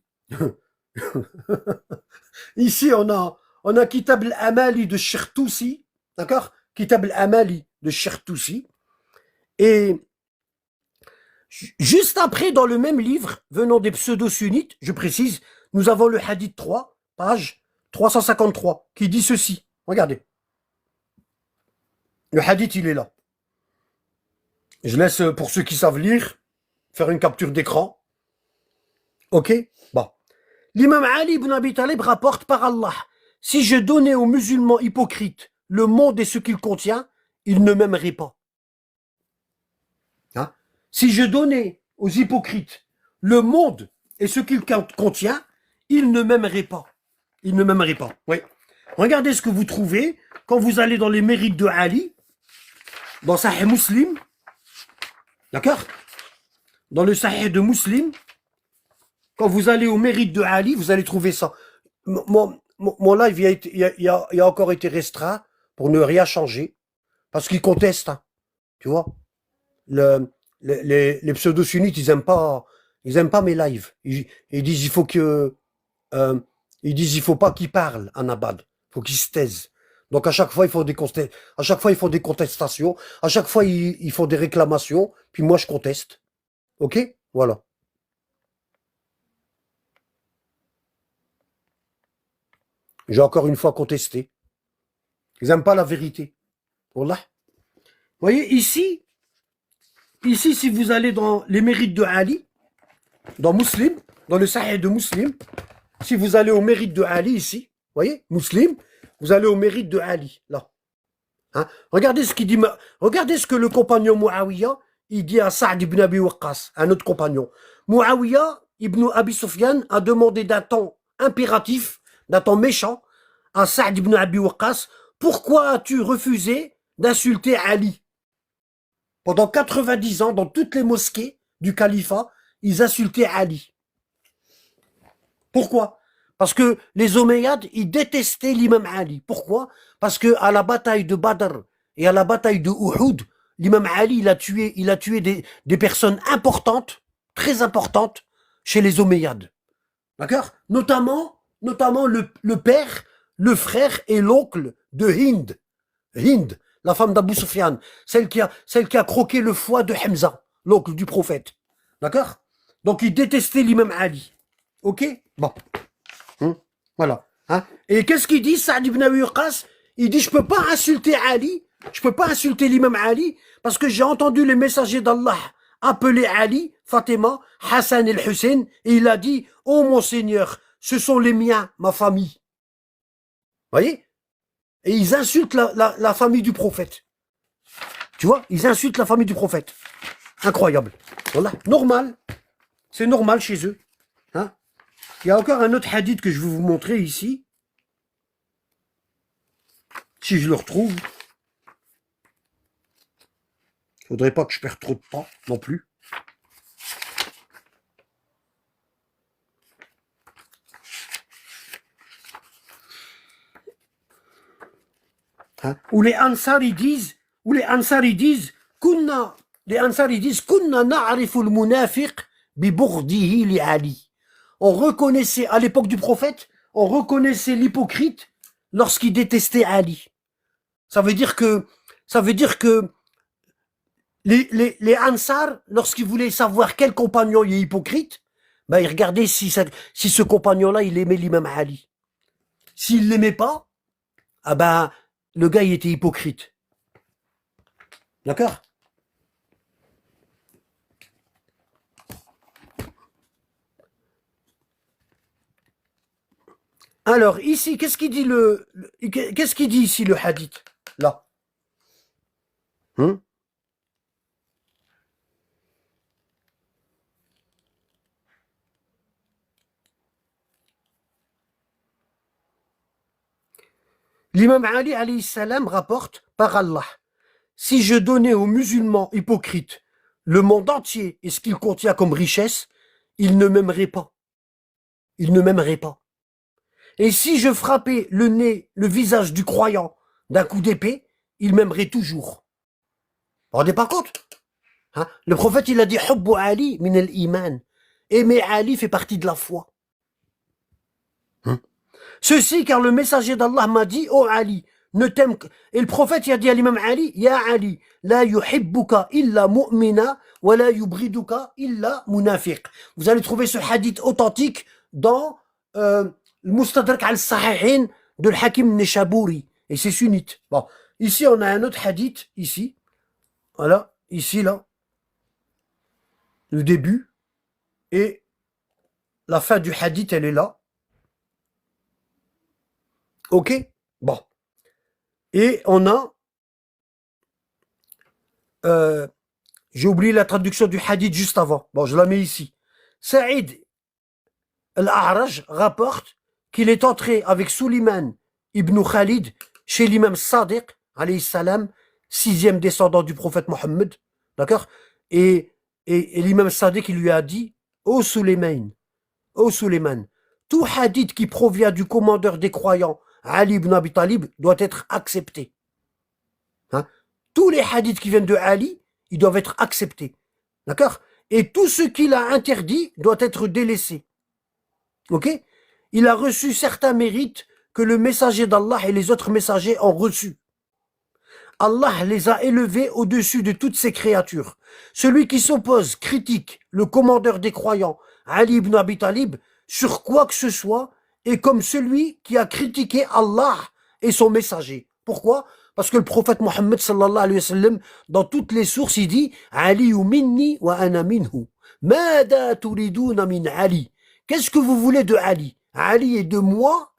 ici on a Kitab al-Amali de Chertoussi, d'accord? Kitab al-Amali de Chertoussi. Et juste après, dans le même livre, venant des pseudo-sunnites, je précise, nous avons le hadith 3, page 353, qui dit ceci. Regardez. Le hadith, il est là. Je laisse, pour ceux qui savent lire, faire une capture d'écran. Ok? Bon. L'imam Ali ibn Abi Talib rapporte par Allah, si je donnais aux musulmans hypocrites le monde et ce qu'il contient, ils ne m'aimeraient pas. Hein? Si je donnais aux hypocrites le monde et ce qu'il contient, ils ne m'aimeraient pas. Ils ne m'aimeraient pas. Oui. Regardez ce que vous trouvez quand vous allez dans les mérites de Ali, dans Sahih Muslim. D'accord? Dans le Sahih de Muslim, quand vous allez au mérite de Ali, vous allez trouver ça. Mon live, il a encore été restreint pour ne rien changer. Parce qu'ils contestent, hein, tu vois. Les pseudo-sunnites, ils aiment pas mes lives. Ils disent, il faut pas qu'ils parlent en abad. Il faut qu'ils se taisent. Donc à chaque fois, à chaque fois, ils font des contestations. À chaque fois, ils font des réclamations. Puis moi, je conteste. Ok? Voilà. J'ai encore une fois contesté. Ils n'aiment pas la vérité. Wallah. Vous voyez, ici, si vous allez dans les mérites de Ali, dans Muslim, dans le Sahih de Muslim, si vous allez au mérite de Ali ici, vous voyez, Muslim, vous allez au mérite de Ali, là. Hein? Regardez ce qu'il dit, regardez ce que le compagnon Muawiyah, il dit à Saad ibn Abi Waqqas, un autre compagnon. Muawiyah ibn Abi Sufyan a demandé d'un ton impératif, d'un ton méchant, à Saad ibn Abi Waqqas, pourquoi as-tu refusé d'insulter Ali? Pendant 90 ans, dans toutes les mosquées du califat, ils insultaient Ali. Pourquoi? Parce que les Omeyyades, ils détestaient l'imam Ali. Pourquoi? Parce que à la bataille de Badr et à la bataille de Uhud, l'imam Ali, il a tué des personnes importantes, très importantes, chez les Omeyyades. D'accord? Notamment le père, le frère et l'oncle de Hind. Hind, la femme d'Abu Sufyan, celle qui a croqué le foie de Hamza, l'oncle du prophète. D'accord? Donc il détestait l'imam Ali. Ok? Bon. Voilà. Hein? Et qu'est-ce qu'il dit, Saad ibn Abi Waqqas? Il dit, je peux pas insulter Ali, je peux pas insulter l'imam Ali, parce que j'ai entendu les messagers d'Allah appeler Ali, Fatima, Hassan et le Hussein, et il a dit, oh mon Seigneur, ce sont les miens, ma famille. Vous voyez? Et ils insultent la famille du prophète. Tu vois? Ils insultent la famille du prophète. Incroyable. Voilà. Normal. C'est normal chez eux. Hein? Il y a encore un autre hadith que je vais vous montrer ici. Si je le retrouve. Il faudrait pas que je perde trop de temps non plus. Hein? Où les Ansar ils disent, Kunna na'rifu al-munafiq bi bughdihi li Ali. On reconnaissait, à l'époque du prophète, on reconnaissait l'hypocrite lorsqu'il détestait Ali. Ça veut dire que les Ansar, lorsqu'ils voulaient savoir quel compagnon est hypocrite, ben ils regardaient si ce compagnon-là, il aimait l'imam Ali. S'il l'aimait pas, ah ben, le gars, il était hypocrite. D'accord? Alors, ici, qu'est-ce qu'il dit qu'est-ce qu'il dit ici le hadith? Là. L'imam Ali alayhi salam rapporte par Allah, si je donnais aux musulmans hypocrites le monde entier et ce qu'il contient comme richesse, ils ne m'aimeraient pas. Ils ne m'aimeraient pas. Et si je frappais le nez, le visage du croyant d'un coup d'épée, il m'aimerait toujours. Vous vous rendez pas compte? Hein? Le prophète, il a dit « Hubbu Ali min al-iman ». Aimer Ali fait partie de la foi. Hein? Ceci car le messager d'Allah m'a dit « Oh Ali, ne t'aime que... » Et le prophète, il a dit à l'imam Ali « Ya Ali, la yuhibbuka illa mu'mina wa la yubriduka illa munafiq ». Vous allez trouver ce hadith authentique dans le Mustadrak al-Sahihin de l'Hakim Neshabouri. Et c'est sunnite. Bon, ici on a un autre hadith, ici. Voilà, ici là. Le début. Et la fin du hadith, elle est là. Ok? Bon. Et on a... j'ai oublié la traduction du hadith juste avant. Bon, je la mets ici. Saïd al-A'raj rapporte qu'il est entré avec Suleiman ibn Khalid chez l'imam Sadiq, alayhi salam, 6e descendant du prophète Mohammed. D'accord? Et l'imam Sadiq, il lui a dit, ô Suleiman, tout hadith qui provient du commandeur des croyants, Ali ibn Abi Talib, doit être accepté. Hein? Tous les hadiths qui viennent de Ali, ils doivent être acceptés. D'accord? Et tout ce qu'il a interdit doit être délaissé. Ok? Il a reçu certains mérites que le messager d'Allah et les autres messagers ont reçus. Allah les a élevés au-dessus de toutes ces créatures. Celui qui s'oppose, critique le commandeur des croyants, Ali ibn Abi Talib, sur quoi que ce soit, est comme celui qui a critiqué Allah et son messager. Pourquoi? Parce que le prophète Mohammed sallallahu alayhi wa sallam, dans toutes les sources, il dit « Ali minni wa ana minhu. Mada turiduna min Ali. » Qu'est-ce que vous voulez de Ali? Ali est de moi,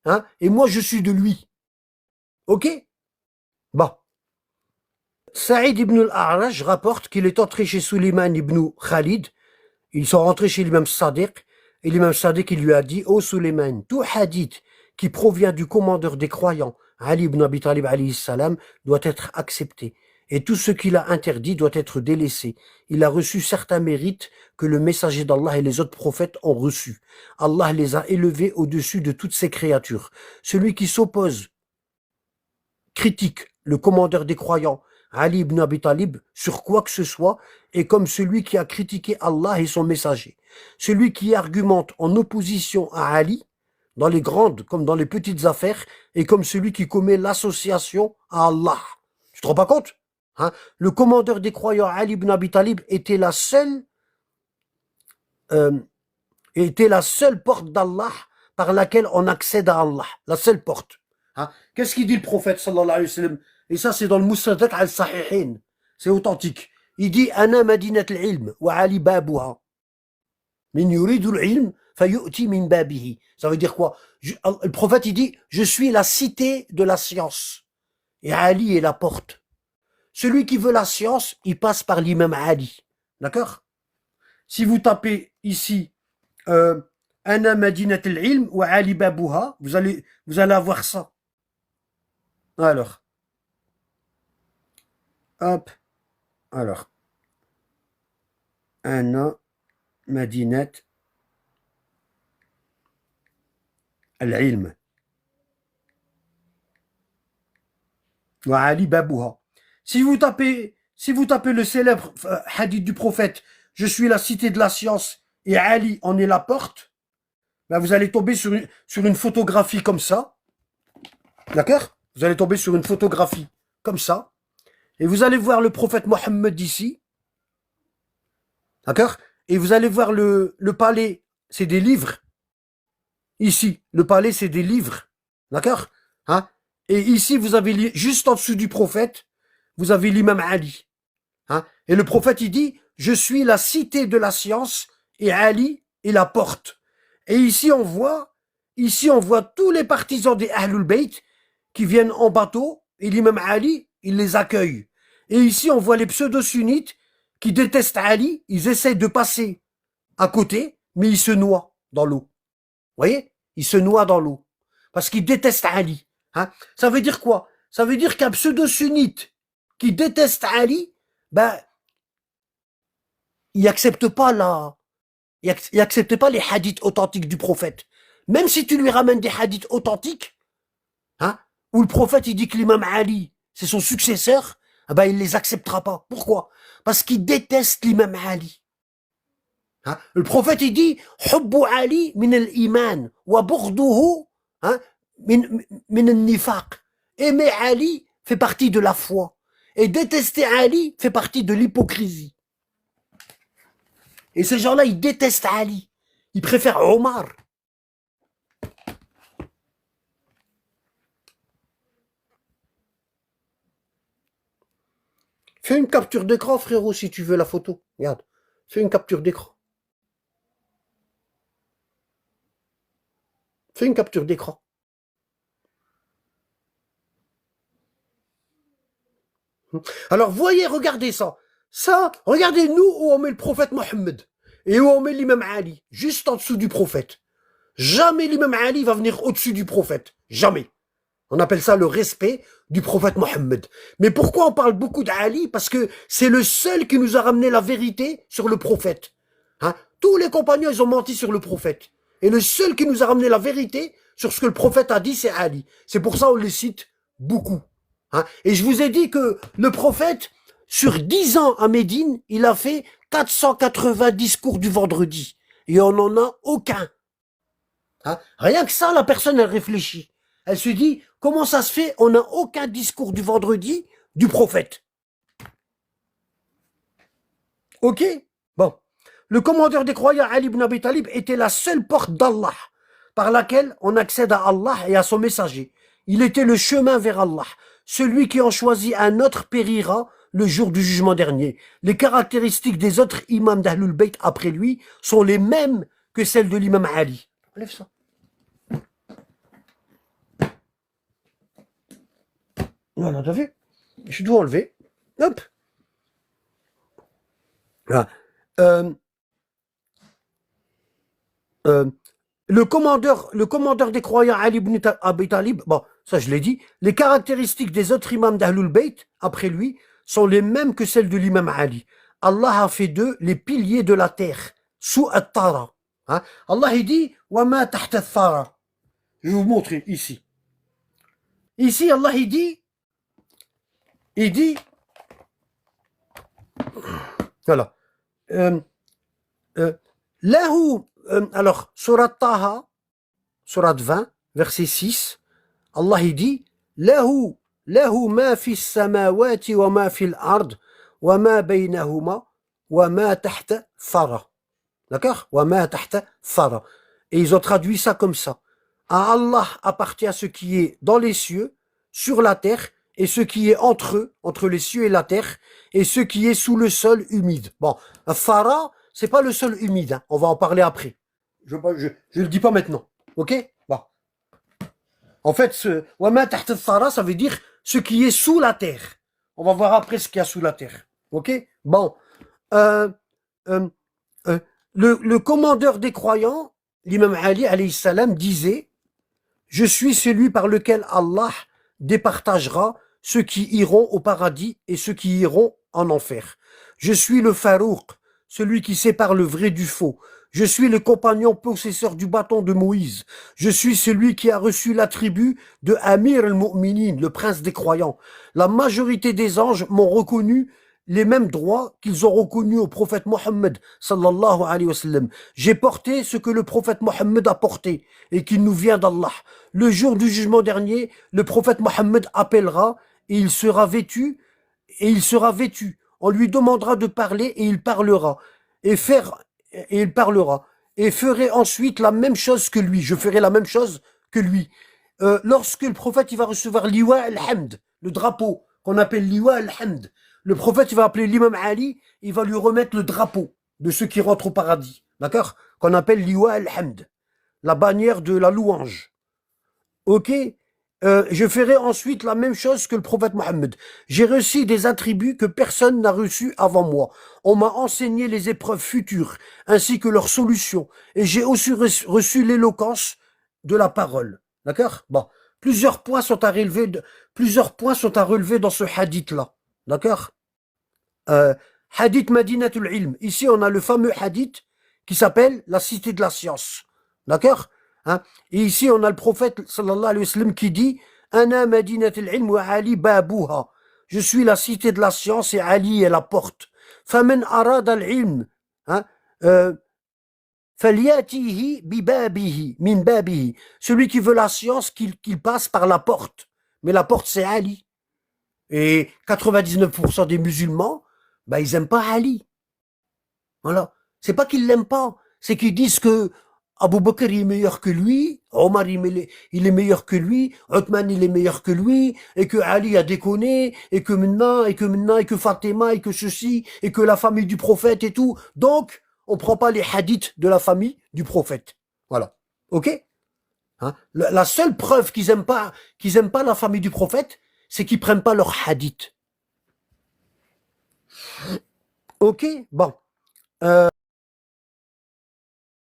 hein, et moi je suis de lui. Ok? Bon. Saïd ibn al-A'raj rapporte qu'il est entré chez Suleiman ibn Khalid. Ils sont rentrés chez l'imam Sadiq. Et l'imam Sadiq, il lui a dit, ô Suleiman, tout hadith qui provient du commandeur des croyants, Ali ibn Abi Talib alayhi salam, doit être accepté. Et tout ce qu'il a interdit doit être délaissé. Il a reçu certains mérites que le messager d'Allah et les autres prophètes ont reçus. Allah les a élevés au-dessus de toutes ces créatures. Celui qui s'oppose, critique le commandeur des croyants, Ali ibn Abi Talib, sur quoi que ce soit, est comme celui qui a critiqué Allah et son messager. Celui qui argumente en opposition à Ali, dans les grandes comme dans les petites affaires, est comme celui qui commet l'association à Allah. Tu te rends pas compte? Hein? Le commandeur des croyants, Ali ibn Abi Talib, était la seule porte d'Allah par laquelle on accède à Allah. La seule porte. Hein? Qu'est-ce qu'il dit le prophète sallallahu alayhi wa sallam? Et ça, c'est dans le Mustadrak al-Sahihin. C'est authentique. Il dit, Ana madinat al-ilm, wa Ali babuha. Min yuridu al-ilm, fa yu'ti min babihi. Ça veut dire quoi? Le prophète, il dit, je suis la cité de la science. Et Ali est la porte. Celui qui veut la science, il passe par l'imam Ali. D'accord? Si vous tapez ici, Ana madinat al-ilm, wa Ali babuha, vous allez avoir ça. Alors. Hop. Alors. Ana madinat al-ilm. Wa Ali babuha. Si vous tapez le célèbre hadith du prophète, je suis la cité de la science et Ali en est la porte, ben vous allez tomber sur une photographie comme ça. D'accord? Vous allez tomber sur une photographie comme ça. Et vous allez voir le prophète Mohammed ici. D'accord? Et vous allez voir le palais, c'est des livres. Ici, le palais, c'est des livres. D'accord? Hein? Et ici, vous avez, juste en dessous du prophète, vous avez l'imam Ali. Hein? Et le prophète, il dit, je suis la cité de la science et Ali est la porte. Et ici, on voit tous les partisans des Ahlul Bayt qui viennent en bateau et l'imam Ali, il les accueille. Et ici, on voit les pseudo-sunnites qui détestent Ali, ils essayent de passer à côté, mais ils se noient dans l'eau. Vous voyez? Ils se noient dans l'eau. Parce qu'ils détestent Ali. Hein? Ça veut dire quoi? Ça veut dire qu'un pseudo-sunnite qui déteste Ali, ben, il n'accepte pas il accepte pas les hadiths authentiques du prophète. Même si tu lui ramènes des hadiths authentiques, hein, où le prophète il dit que l'imam Ali, c'est son successeur, eh ben, il les acceptera pas. Pourquoi? Parce qu'il déteste l'imam Ali. Hein? Le prophète il dit Hubbu Ali min al-iman wa bughduhu hein, min al-nifaq. Aimer Ali fait partie de la foi. Et détester Ali fait partie de l'hypocrisie. Et ces gens-là, ils détestent Ali. Ils préfèrent Omar. Fais une capture d'écran, frérot, si tu veux la photo. Regarde. Fais une capture d'écran. Fais une capture d'écran. Alors, voyez, regardez ça. Ça, regardez nous où on met le prophète Mohammed. Et où on met l'imam Ali. Juste en dessous du prophète. Jamais l'imam Ali va venir au-dessus du prophète. Jamais. On appelle ça le respect du prophète Mohammed. Mais pourquoi on parle beaucoup d'Ali? Parce que c'est le seul qui nous a ramené la vérité sur le prophète. Hein? Tous les compagnons, ils ont menti sur le prophète. Et le seul qui nous a ramené la vérité sur ce que le prophète a dit, c'est Ali. C'est pour ça qu'on le cite beaucoup. Hein? Et je vous ai dit que le prophète, sur 10 ans à Médine, il a fait 480 discours du vendredi. Et on n'en a aucun. Hein? Rien que ça, la personne, elle réfléchit. Elle se dit, comment ça se fait, on n'a aucun discours du vendredi du prophète. Ok? Bon. Le commandeur des croyants, Ali ibn Abi Talib, était la seule porte d'Allah par laquelle on accède à Allah et à son messager. Il était le chemin vers Allah. Celui qui en choisit un autre périra le jour du jugement dernier. Les caractéristiques des autres imams d'Ahlul Bayt après lui sont les mêmes que celles de l'imam Ali. Enlève ça. Voilà, t'as vu? Je dois enlever. Hop. Voilà. Le commandeur des croyants Ali ibn Abi Talib, bon, ça je l'ai dit, les caractéristiques des autres imams d'Ahlul Bayt, après lui, sont les mêmes que celles de l'imam Ali. Allah a fait d'eux les piliers de la terre, sous at-tara. Hein? Allah il dit, wa ma tahta at-tara. Je vais vous montrer ici. Ici, Allah il dit, voilà, là où, alors, surat Taha, surat 20, verset 6, Allah il dit, lahu ma fi samawati wa ma fi l'ard, wa ma baynahuma, wa ma tahta thara. D'accord? Wa ma tahta thara. Et ils ont traduit ça comme ça. À Allah appartient ce qui est dans les cieux, sur la terre, et ce qui est entre eux, entre les cieux et la terre, et ce qui est sous le sol humide. Bon, Thara, c'est pas le sol humide, hein. On va en parler après. Je le dis pas maintenant, ok? Bon. En fait, ce Wama tahta Thara, ça veut dire ce qui est sous la terre. On va voir après ce qu'il y a sous la terre, ok? Bon. Euh, euh, le commandeur des croyants, l'imam Ali, alayhi salam, disait « Je suis celui par lequel Allah départagera ceux qui iront au paradis et ceux qui iront en enfer. Je suis le Farouq, celui qui sépare le vrai du faux. Je suis le compagnon possesseur du bâton de Moïse. Je suis celui qui a reçu l'attribut de Amir al-Mu'minin, le prince des croyants. La majorité des anges m'ont reconnu les mêmes droits qu'ils ont reconnus au prophète Mohammed sallallahu alayhi wa sallam. J'ai porté ce que le prophète Mohammed a porté et qui nous vient d'Allah. Le jour du jugement dernier, le prophète Mohammed appellera et il sera vêtu, On lui demandera de parler et il parlera. Et il parlera. Et ferai ensuite la même chose que lui. Je ferai la même chose que lui. Lorsque le prophète il va recevoir l'iwa al-hamd, le drapeau qu'on appelle l'iwa al-hamd, le prophète il va appeler l'imam Ali, il va lui remettre le drapeau de ceux qui rentrent au paradis. D'accord? Qu'on appelle l'iwa al-hamd, la bannière de la louange. Ok? Je ferai ensuite la même chose que le prophète Mohammed. J'ai reçu des attributs que personne n'a reçus avant moi. On m'a enseigné les épreuves futures, ainsi que leurs solutions. Et j'ai aussi reçu l'éloquence de la parole. D'accord? Bon. Plusieurs points sont à relever, plusieurs points sont à relever dans ce hadith-là. D'accord? Hadith Madinatul Ilm. Ici, on a le fameux hadith qui s'appelle la cité de la science. D'accord? Hein? Et ici, on a le prophète sallallahu alayhi wa sallam qui dit Ana Madinatul Ilm wa Ali babuha. Je suis la cité de la science et Ali est la porte. Faman arada al-ilm. فَلْيَأْتِهِ بِبَابِهِ min babihi. Celui qui veut la science, qu'il passe par la porte. Mais la porte, c'est Ali. Et 99% des musulmans, bah, ils aiment pas Ali. Voilà. C'est pas qu'ils l'aiment pas. C'est qu'ils disent que Abu Bakr il est meilleur que lui, Omar il est meilleur que lui, Uthman il est meilleur que lui, et que Ali a déconné, et que Fatima, et que ceci, et que la famille du prophète et tout. Donc, on prend pas les hadiths de la famille du prophète. Voilà. Ok? Hein? La seule preuve qu'ils aiment pas la famille du prophète, c'est qu'ils prennent pas leurs hadiths. Ok? Bon.